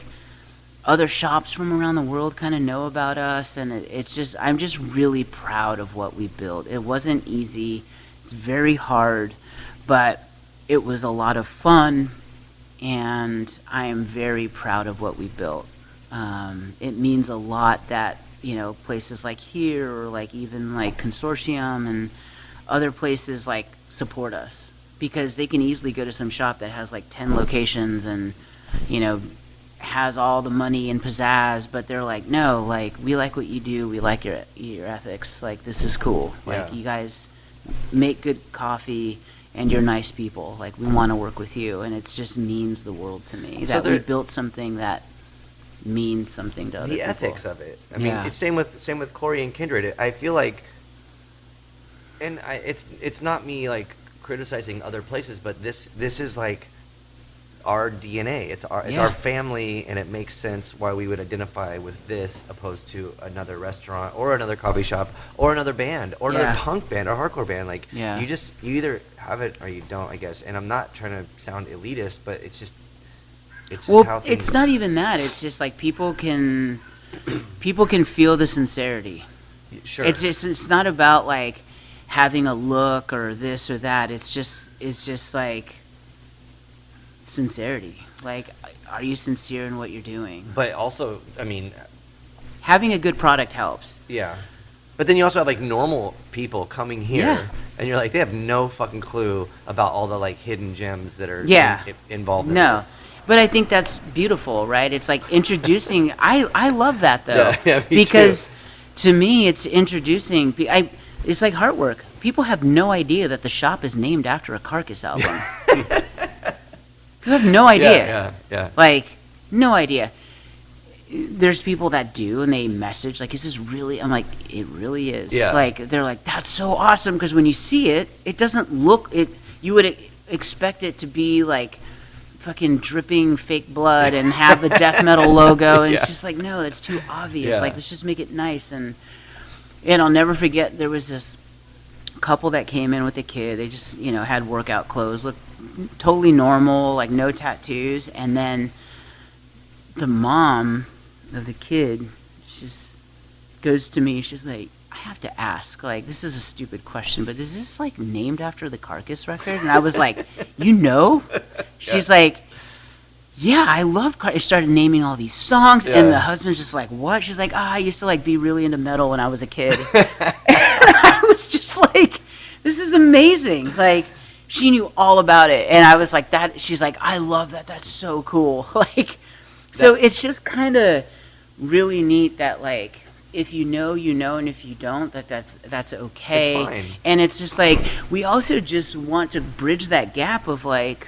other shops from around the world kind of know about us, and it's just, I'm just really proud of what we built. It wasn't easy. It's very hard, but it was a lot of fun, and I am very proud of what we built. It means a lot that, you know, places like here or like even like Consortium and other places like support us, because they can easily go to some shop that has like 10 locations and, you know, has all the money and pizzazz, but they're like, no, like, we like what you do, we like your ethics, like, this is cool, like, you guys make good coffee and you're nice people, like, we want to work with you, and it just means the world to me that we built something that means something to other people. The ethics of it. I mean, it's same with Corey and Kindred. I feel like, and it's not me like criticizing other places, but this is like our DNA. It's our family, and it makes sense why we would identify with this opposed to another restaurant or another coffee shop or another band or another punk band or hardcore band. Like you either have it or you don't, I guess. And I'm not trying to sound elitist, but it's just how things. It's not even that. It's just like people can feel the sincerity. Sure. It's not about like having a look or this or that. It's just like sincerity. Like, are you sincere in what you're doing? But also, I mean, having a good product helps. Yeah. But then you also have like normal people coming here, and you're like, they have no fucking clue about all the like hidden gems that are involved in this. But I think that's beautiful, right? It's like introducing. I love that though, because to me it's introducing. It's like Heartwork. People have no idea that the shop is named after a Carcass album. You have no idea. Yeah. Like, no idea. There's people that do, and they message, like, is this really? I'm like, it really is. Yeah. Like, they're like, that's so awesome, because when you see it, it doesn't look, you would expect it to be, like, fucking dripping fake blood and have the death metal logo, and it's just like, no, that's too obvious. Like, let's just make it nice. And I'll never forget, there was this couple that came in with a kid. They just, you know, had workout clothes, looked totally normal, like no tattoos, and then the mom of the kid just goes to me, she's like, I have to ask, like, this is a stupid question, but is this like named after the Carcass record? And I was like, you know? She's like, yeah, I love Carcass. She started naming all these songs, and the husband's just like, what? She's like, I used to like be really into metal when I was a kid. And I was just like, this is amazing. Like, She knew all about it, and I was like, that. She's like, I love that. That's so cool. Like, so it's just kind of really neat that like, if you know, you know, and if you don't, that's okay. It's fine. And it's just like, we also just want to bridge that gap of like,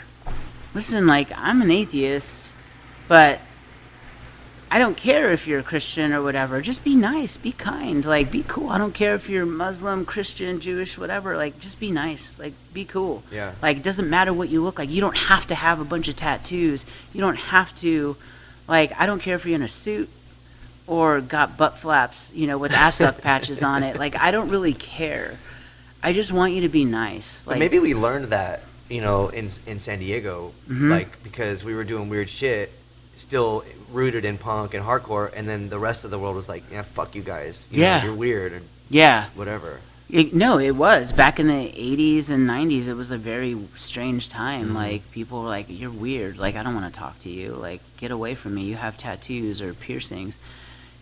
listen, like, I'm an atheist, but I don't care if you're a Christian or whatever. Just be nice, be kind, like, be cool. I don't care if you're Muslim, Christian, Jewish, whatever. Like, just be nice, like, be cool. Yeah. Like, it doesn't matter what you look like. You don't have to have a bunch of tattoos. You don't have to, like, I don't care if you're in a suit or got butt flaps, you know, with ass suck patches on it. Like, I don't really care. I just want you to be nice. Like, but maybe we learned that, you know, in San Diego, Mhm. like, because we were doing weird shit, still rooted in punk and hardcore, and then the rest of the world was like, yeah, fuck you guys. You Yeah. know, you're weird and yeah. whatever. No, it was. Back in the 80s and 90s, it was a very strange time. Like, people were like, you're weird. Like, I don't want to talk to you. Like, get away from me. You have tattoos or piercings.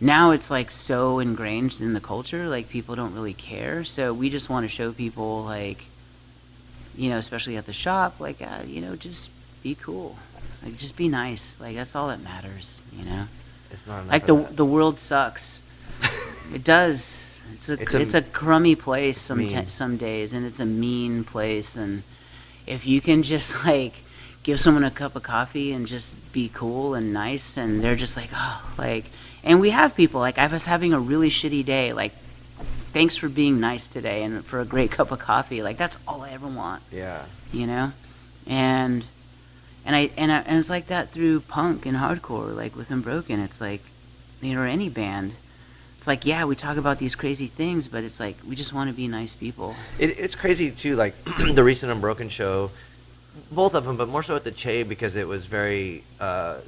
Now it's, like, so ingrained in the culture. Like, people don't really care. So we just want to show people, like, you know, especially at the shop, like, you know, just be cool. Like, just be nice. Like, that's all that matters, you know? It's not enough Like, of that. the world sucks. It does. It's a crummy place some days, and it's a mean place. And if you can just like give someone a cup of coffee and just be cool and nice, and they're just like, oh, like. And we have people like, I was having a really shitty day. Like, thanks for being nice today and for a great cup of coffee. Like, that's all I ever want. Yeah. You know, and it's like that through punk and hardcore. Like with Unbroken, it's like, you know, or any band. It's like, yeah, we talk about these crazy things, but it's like, we just want to be nice people. It's crazy, too, like, the recent Unbroken show, both of them, but more so at the Che, because it was very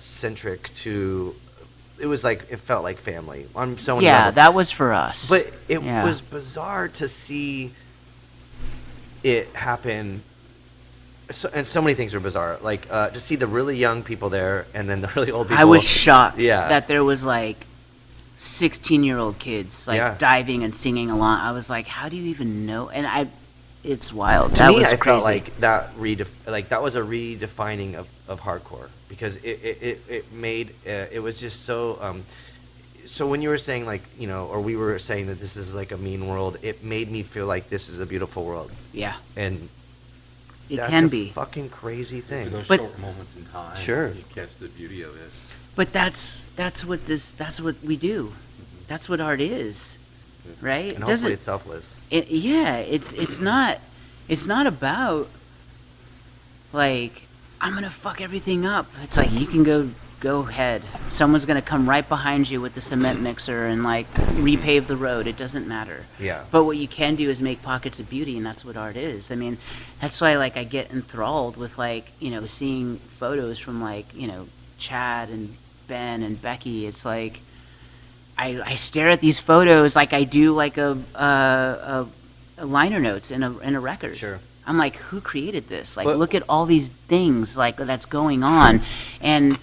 centric to, it was like, it felt like family on so many levels. That was for us. But it was bizarre to see it happen, and so many things are bizarre. Like, to see the really young people there, and then the really old people. I was shocked Yeah. that there was, like, 16-year-old kids like diving and singing along. I was like, how do you even know? And it's wild. To me, was I crazy. felt like that that was a redefining of hardcore, because it made it was just so. So when you were saying, like, you know, or we were saying that this is like a mean world, it made me feel like this is a beautiful world. Yeah. And it that's can a be fucking crazy thing. Those But- short moments in time, Sure. you catch the beauty of it. But that's what we do. That's what art is, right? And hopefully it's selfless. It's not about like, I'm gonna fuck everything up. It's like, you can go ahead. Someone's gonna come right behind you with the cement mixer and like repave the road. It doesn't matter. Yeah. But what you can do is make pockets of beauty, and that's what art is. I mean, that's why like I get enthralled with like, you know, seeing photos from like, you know, Chad and Ben and Becky. It's like I stare at these photos like I do like a liner notes in a record. Sure. I'm like, who created this? Like, But- look at all these things like that's going on, and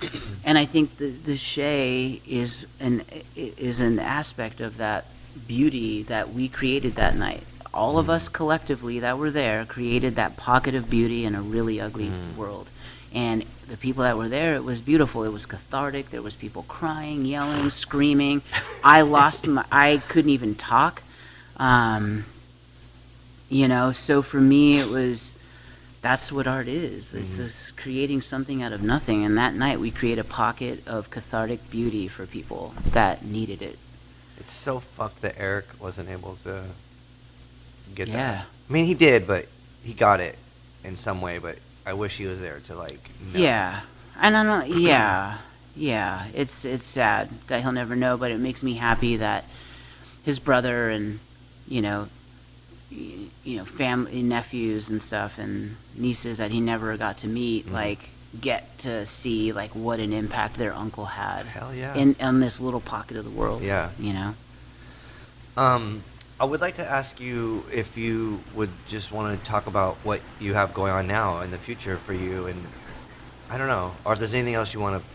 I think the Che is an aspect of that beauty that we created that night. All of us collectively that were there created that pocket of beauty in a really ugly world. And the people that were there, it was beautiful. It was cathartic. There was people crying, yelling, screaming. I couldn't even talk. You know, so for me, that's what art is. It's this creating something out of nothing. And that night, we create a pocket of cathartic beauty for people that needed it. It's so fucked that Eric wasn't able to get Yeah. that. I mean, he did, but he got it in some way, but I wish he was there to, like, know. Yeah. And I don't, yeah. It's sad that he'll never know, but it makes me happy that his brother and, you know, family, nephews and stuff, and nieces that he never got to meet, like, get to see, like, what an impact their uncle had. Hell yeah. In this little pocket of the world. Yeah. You know? I would like to ask you if you would just want to talk about what you have going on now in the future for you, and I don't know, or if there's anything else you want to,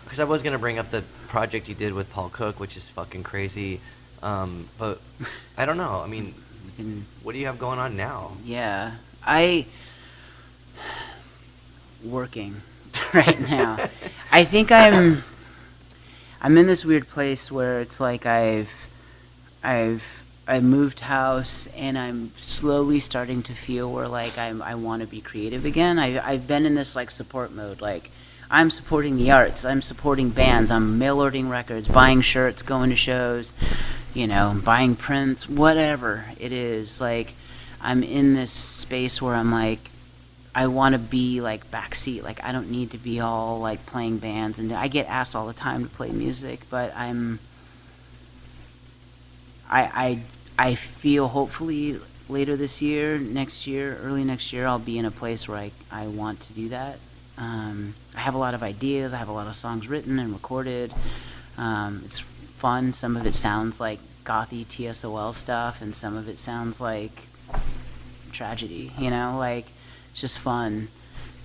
because I was going to bring up the project you did with Paul Cook, which is fucking crazy, but I don't know, I mean, what do you have going on now? Yeah. Working right now. I think I'm in this weird place where it's like I moved house and I'm slowly starting to feel where like I want to be creative again. I've been in this like support mode, like I'm supporting the arts, I'm supporting bands, I'm mail ordering records, buying shirts, going to shows, buying prints, whatever it is. Like I'm in this space where I'm like, I want to be like backseat. Like I don't need to be all like playing bands, and I get asked all the time to play music, but I feel hopefully later this year, next year, early next year, I'll be in a place where I want to do that. I have a lot of ideas. I have a lot of songs written and recorded. It's fun. Some of it sounds like gothy TSOL stuff, and some of it sounds like tragedy. Like. It's just fun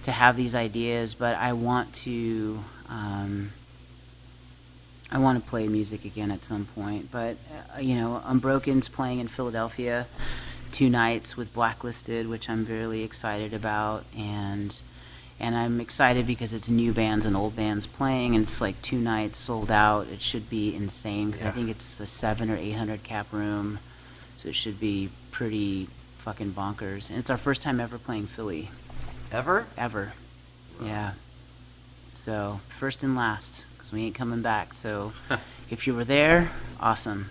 to have these ideas, but I want to play music again at some point. But Unbroken's playing in Philadelphia 2 nights with Blacklisted, which I'm really excited about, and I'm excited because it's new bands and old bands playing, and it's like 2 nights sold out. It should be insane because I think it's a 700 or 800 cap room, so it should be pretty fucking bonkers. And it's our first time ever playing Philly. Ever? Yeah. So first and last, because we ain't coming back. So if you were there, awesome.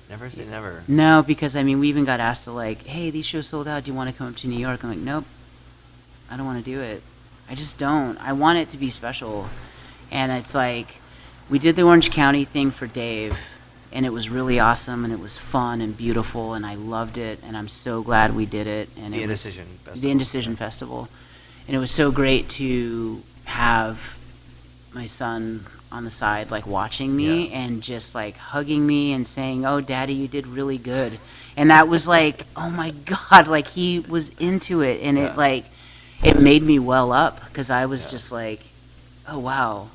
Never say never. No, because we even got asked to like, hey, these shows sold out, do you want to come up to New York? I'm like, nope, I don't want to do it. I just don't. I want it to be special. And it's like, we did the Orange County thing for Dave, and it was really awesome, and it was fun and beautiful, and I loved it, and I'm so glad we did it. And the Indecision Festival. The Indecision Festival. And it was so great to have my son on the side, like, watching me and just, like, hugging me and saying, oh, Daddy, you did really good. And that was, like, oh, my God, like, he was into it, and it, like, it made me well up, because I was just like, oh, wow.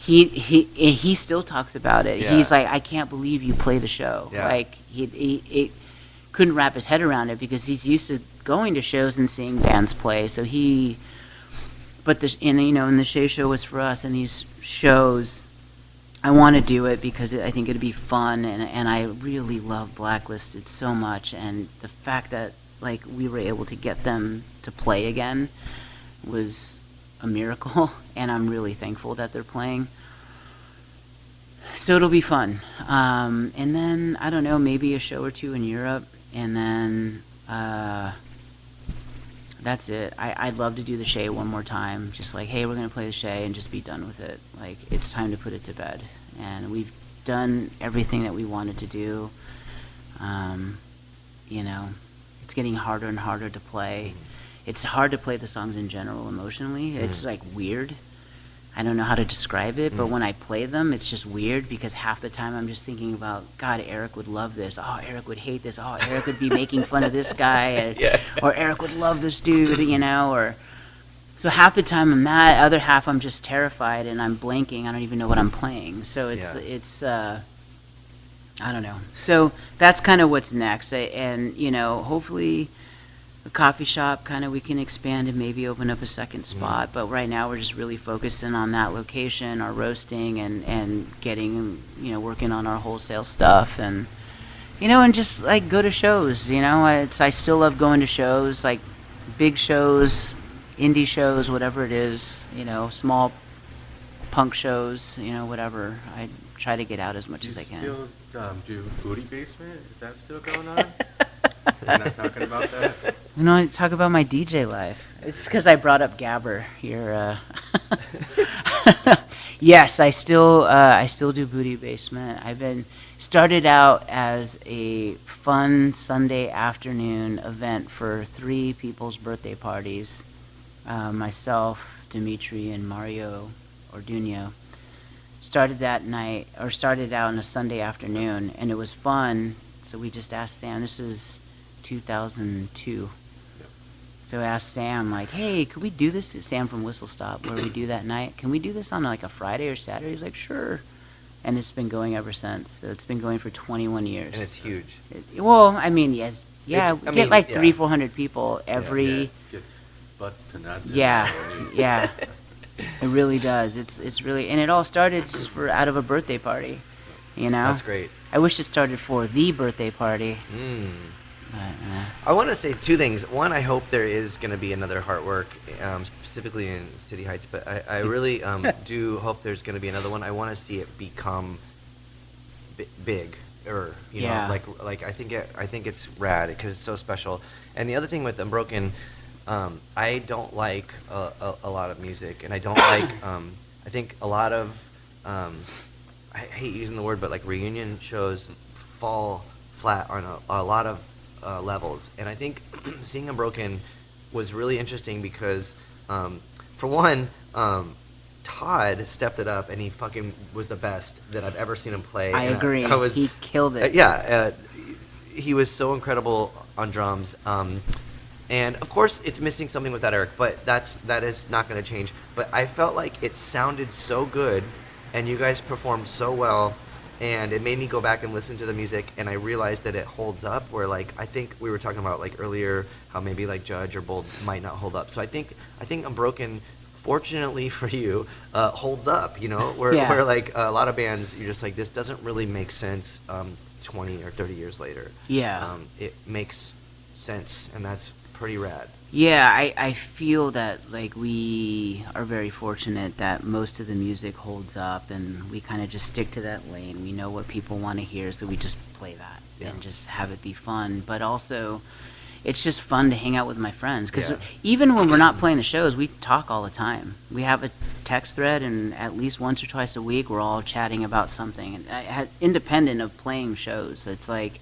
He still talks about it. He's like, I can't believe you play the show. Like he couldn't wrap his head around it because he's used to going to shows and seeing bands play. So but the Shea Show was for us, and these shows, I want to do it because I think it'd be fun, and I really love Blacklisted so much, and the fact that like we were able to get them to play again was a miracle, and I'm really thankful that they're playing. So it'll be fun. And then, I don't know, maybe a show or 2 in Europe, and then that's it. I'd love to do the Shea one more time, just like, hey, we're going to play the Shea and just be done with it. Like, it's time to put it to bed. And we've done everything that we wanted to do. It's getting harder and harder to play. It's hard to play the songs in general emotionally. It's like weird. I don't know how to describe it, but when I play them, it's just weird because half the time I'm just thinking about, God, Eric would love this. Oh, Eric would hate this. Oh, Eric would be making fun of this guy. Or Eric would love this dude, or... So half the time I'm that, other half I'm just terrified and I'm blanking. I don't even know what I'm playing. So it's I don't know. So that's kind of what's next. And, hopefully a coffee shop, kind of we can expand and maybe open up a second spot. But right now we're just really focusing on that location, our roasting, and getting, working on our wholesale stuff. And, and just like go to shows, I still love going to shows, like big shows, indie shows, whatever it is, small punk shows, whatever. I try to get out as much as I can. You still do Booty Basement? Is that still going on? We're not talking about that? I talk about my DJ life. It's because I brought up Gabber here. Yes, I still do Booty Basement. I've been started out as a fun Sunday afternoon event for 3 people's birthday parties. Myself, Dimitri, and Mario Orduno started out on a Sunday afternoon, and it was fun. So we just asked Sam. This is 2002. Yep. So I asked Sam, like, hey, could we do this? Sam from Whistle Stop, where we do that night. Can we do this on like a Friday or Saturday? He's like, sure. And it's been going ever since. So it's been going for 21 years. And it's huge. Yes, Yeah, It's- we get like yeah. 300-400 people every. Yeah, it gets butts to nuts. Yeah, yeah. It really does. It's really, and it all started just out of a birthday party, you know. That's great. I wish it started for the birthday party. But, I want to say two things. One, I hope there is going to be another Heartwork, specifically in City Heights. But I really do hope there's going to be another one. I want to see it become big, or you know, like I think it's rad because it's so special. And the other thing with Unbroken, I don't like a lot of music, and I don't like. I think a lot of. I hate using the word, but like reunion shows fall flat on a lot of levels, and I think seeing Unbroken was really interesting because, for one, Todd stepped it up and he fucking was the best that I've ever seen him play. I agree. He killed it. He was so incredible on drums. And of course, it's missing something without Eric, but that is not going to change. But I felt like it sounded so good, and you guys performed so well, and it made me go back and listen to the music, and I realized that it holds up. Where like I think we were talking about like earlier how maybe like Judge or Bold might not hold up. So I think Unbroken, fortunately for you, holds up. You know, where like a lot of bands, you're just like, this doesn't really make sense 20 or 30 years later. Yeah. It makes sense, and that's pretty rad. Yeah, I feel that like we are very fortunate that most of the music holds up, and we kind of just stick to that lane. We know what people want to hear, so we just play that and just have it be fun. But also, it's just fun to hang out with my friends, because even when we're not playing the shows, we talk all the time. We have a text thread, and at least once or twice a week, we're all chatting about something, and independent of playing shows. It's like,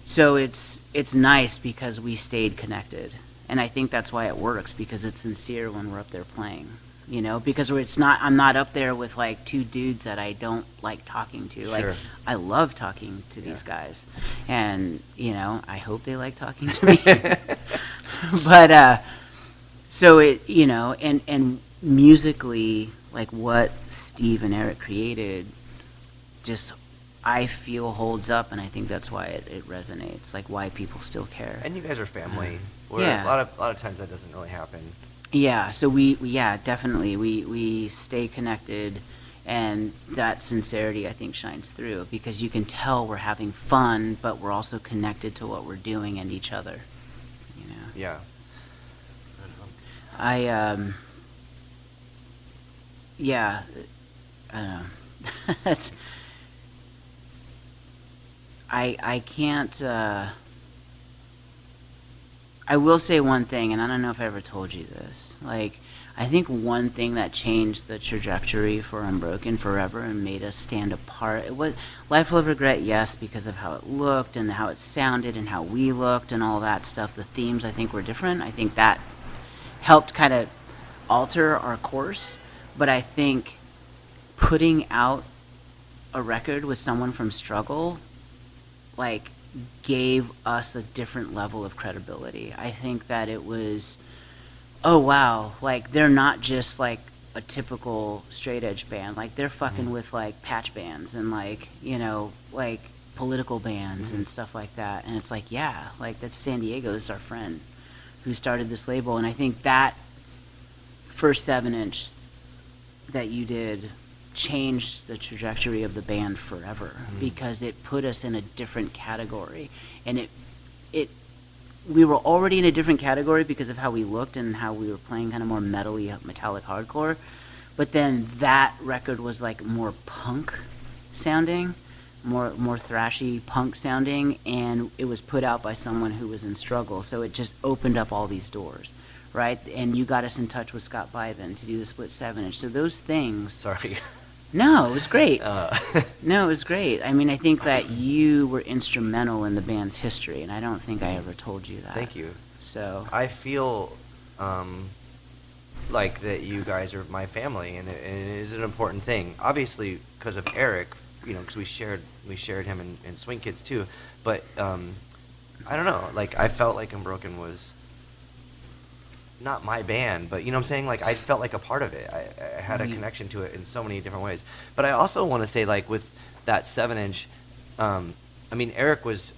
so it's nice because we stayed connected. And I think that's why it works, because it's sincere when we're up there playing, you know, because I'm not up there with like two dudes that I don't like talking to. Like, I love talking to these guys, and, you know, I hope they like talking to me. But, so it, you know, and musically, like what Steve and Eric created, just, I feel holds up, and I think that's why it resonates, like why people still care. And you guys are family. A lot of times that doesn't really happen. Yeah, so we definitely we stay connected, and that sincerity I think shines through, because you can tell we're having fun, but we're also connected to what we're doing and each other. You know. Yeah. I don't know. That's. I can't. I will say one thing, and I don't know if I ever told you this. Like, I think one thing that changed the trajectory for Unbroken forever and made us stand apart, it was Life Full of Regret, yes, because of how it looked and how it sounded and how we looked and all that stuff. The themes, I think, were different. I think that helped kind of alter our course. But I think putting out a record with someone from Struggle, like, gave us a different level of credibility. I think that it was, oh wow, like they're not just like a typical straight edge band, like they're fucking with like patch bands and like, you know, like political bands and stuff like that. And it's like, yeah, like that's San Diego, this is our friend who started this label. And I think that first 7-inch that you did changed the trajectory of the band forever, because it put us in a different category, and we were already in a different category because of how we looked and how we were playing kind of more metallic hardcore, but then that record was like more punk sounding, more thrashy punk sounding, and it was put out by someone who was in Struggle, so it just opened up all these doors. Right, and you got us in touch with Scott Byven to do the split 7-inch. So those things. Sorry. No, it was great. No, it was great. I mean, I think that you were instrumental in the band's history, and I don't think I ever told you that. Thank you. So I feel like that you guys are my family, and it is an important thing. Obviously, because of Eric, you know, because we shared him in Swing Kids too. But I don't know. Like, I felt like Unbroken was not my band, but you know what I'm saying? Like, I felt like a part of it. I had a connection to it in so many different ways. But I also want to say, like, with that 7-inch, I mean, Eric was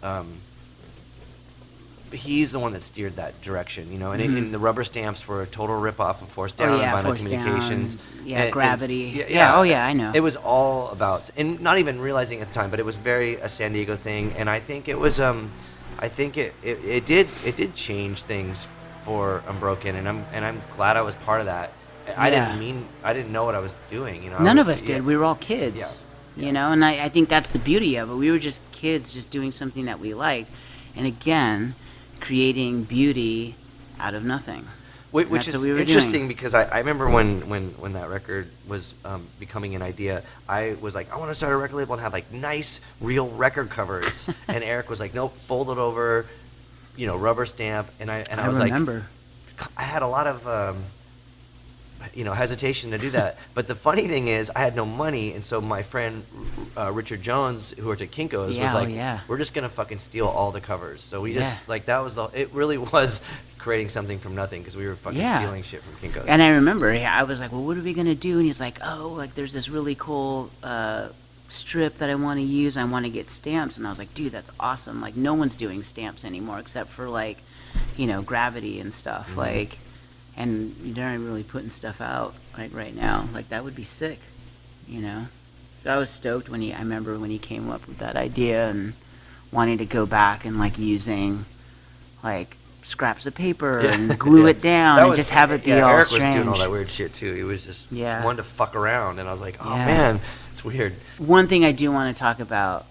he's the one that steered that direction, you know. And, Mm-hmm. and the rubber stamps were a total ripoff of Force Down and Vinyl Force Communications. Down. Yeah, Gravity. Yeah, oh yeah, I know. It was all about, and not even realizing at the time, but it was very a San Diego thing. And I think it was, I think it did change things for Unbroken, and I'm glad I was part of that. I didn't know what I was doing, you know. None of us did. We were all kids. Yeah. You know, and I think that's the beauty of it. We were just kids just doing something that we liked. And again, creating beauty out of nothing. Which is interesting because I remember when that record was becoming an idea, I was like, I want to start a record label and have like nice, real record covers. And Eric was like, nope, fold it over, you know, rubber stamp. And I was remember. like, I had a lot of hesitation to do that. But the funny thing is, I had no money, and so my friend Richard Jones, who worked at Kinko's, was like, we're just gonna fucking steal all the covers. So we just it really was creating something from nothing because we were fucking stealing shit from Kinko's. And I remember, I was like, well, what are we gonna do? And he's like, oh, like there's this really cool strip that I want to use. I want to get stamps. And I was like, dude, that's awesome. Like no one's doing stamps anymore except for like, you know, Gravity and stuff. Mm-hmm. Like. And you're not really putting stuff out like right now. Like that would be sick, you know. So I was stoked I remember when he came up with that idea and wanting to go back and like using like scraps of paper and glue it down and just have it be all Eric strange. was doing all that weird shit too. He was just wanted to fuck around, and I was like, oh man, it's weird. One thing I do want to talk about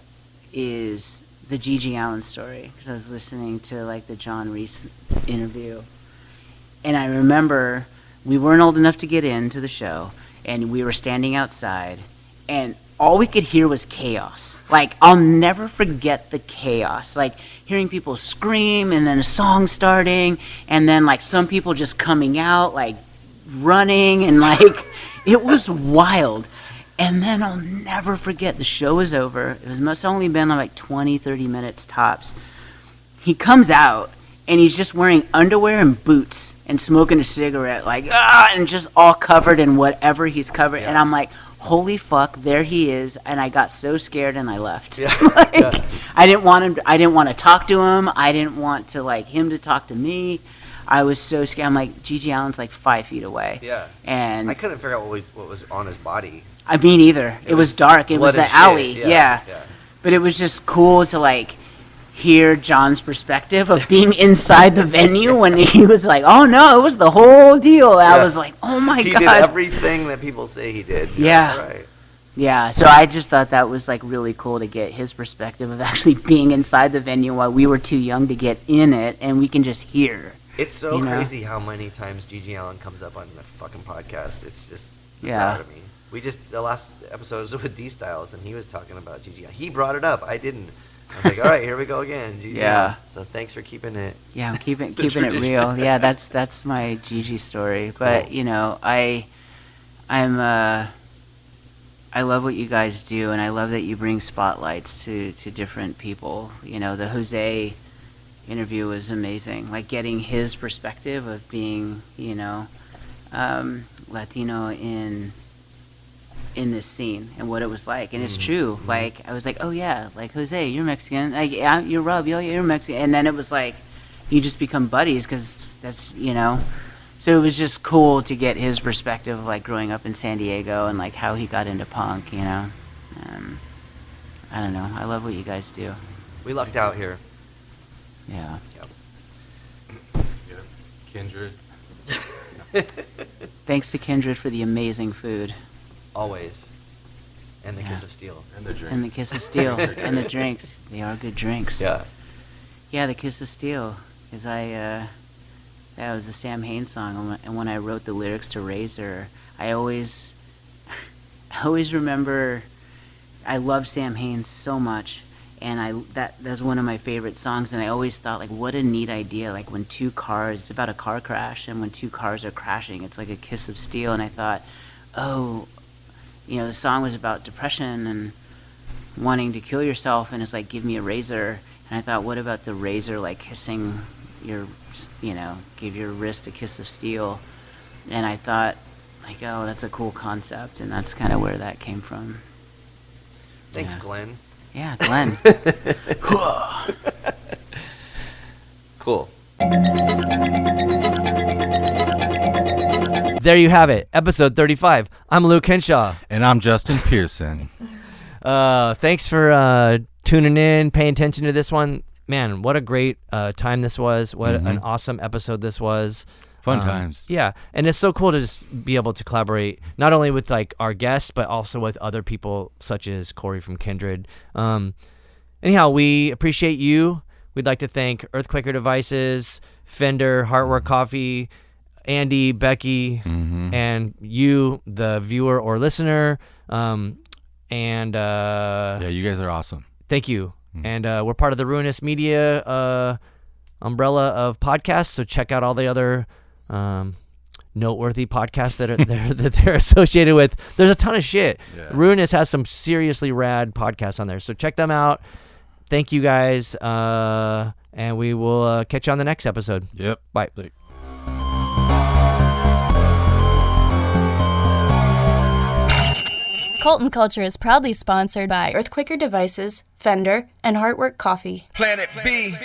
is the Gigi Allen story because I was listening to like the John Reese interview. And I remember we weren't old enough to get into the show, and we were standing outside, and all we could hear was chaos. Like, I'll never forget the chaos. Like, hearing people scream, and then a song starting, and then, like, some people just coming out, like, running, and, like, it was wild. And then I'll never forget, the show was over. It must have only been, like, 20, 30 minutes tops. He comes out, and he's just wearing underwear and boots and smoking a cigarette, like, and just all covered in whatever he's covered. Yeah. And I'm like, holy fuck, there he is. And I got so scared and I left. Yeah. I didn't want to talk to him. I didn't want to, like, him to talk to me. I was so scared. I'm like, Gigi Allen's like 5 feet away. Yeah. And I couldn't figure out what was on his body. I mean, either. It was dark. It was the alley. Yeah. But it was just cool to, like, hear John's perspective of being inside the venue when he was like, oh no, it was the whole deal. I was like, oh my God. He did everything that people say he did. Yeah. Right. Yeah, so I just thought that was like really cool to get his perspective of actually being inside the venue while we were too young to get in it, and we can just hear. It's so crazy how many times Gigi Allen comes up on the fucking podcast. It's just bizarre to me. We just, the last episode was with D Styles, and he was talking about Gigi. He brought it up. I didn't. I was like, all right, here we go again, Gigi. Yeah. So thanks for keeping it. Yeah, I'm keeping it real. Yeah, that's my Gigi story. But you know, I love what you guys do, and I love that you bring spotlights to different people. You know, the Jose interview was amazing. Like getting his perspective of being, you know, Latino in this scene and what it was like. And it's true. Like, I was like, oh yeah, like, Jose, you're Mexican. Like, yeah, you're Rob, yeah, you're Mexican. And then it was like, you just become buddies because that's, you know. So it was just cool to get his perspective of, like, growing up in San Diego and, like, how he got into punk, you know. I don't know. I love what you guys do. We lucked out here. Yeah. Yep. Kindred. Thanks to Kindred for the amazing food. Always. And the Kiss of Steel. And the drinks. And the Kiss of Steel. And the drinks. They are good drinks. Yeah. Yeah, the Kiss of Steel. Because that was a Sam Haines song. And when I wrote the lyrics to Razor, I always remember, I love Sam Haines so much. And that's one of my favorite songs. And I always thought, like, what a neat idea. Like, when two cars, it's about a car crash. And when two cars are crashing, it's like a kiss of steel. And I thought, oh, you know, the song was about depression and wanting to kill yourself, and it's like, give me a razor. And I thought, what about the razor, like, kissing your, you know, give your wrist a kiss of steel? And I thought, like, oh, that's a cool concept, and that's kind of where that came from. Thanks, Glenn. Yeah, Glenn. Cool. There you have it, episode 35. I'm Luke Henshaw. And I'm Justin Pearson. Thanks for tuning in, paying attention to this one. Man, what a great time this was. What an awesome episode this was. Fun times. Yeah, and it's so cool to just be able to collaborate, not only with like our guests, but also with other people such as Corey from Kindred. Anyhow, we appreciate you. We'd like to thank Earthquaker Devices, Fender, Heartwork Coffee, Andy, Becky, and you, the viewer or listener. Yeah, you guys are awesome. Thank you. And we're part of the Ruinous Media umbrella of podcasts, so check out all the other noteworthy podcasts that they're associated with. There's a ton of shit. Yeah. Ruinous has some seriously rad podcasts on there, so check them out. Thank you guys, and we will catch you on the next episode. Yep. Bye. Cult and Culture is proudly sponsored by Earthquaker Devices, Fender, and Heartwork Coffee. Planet B.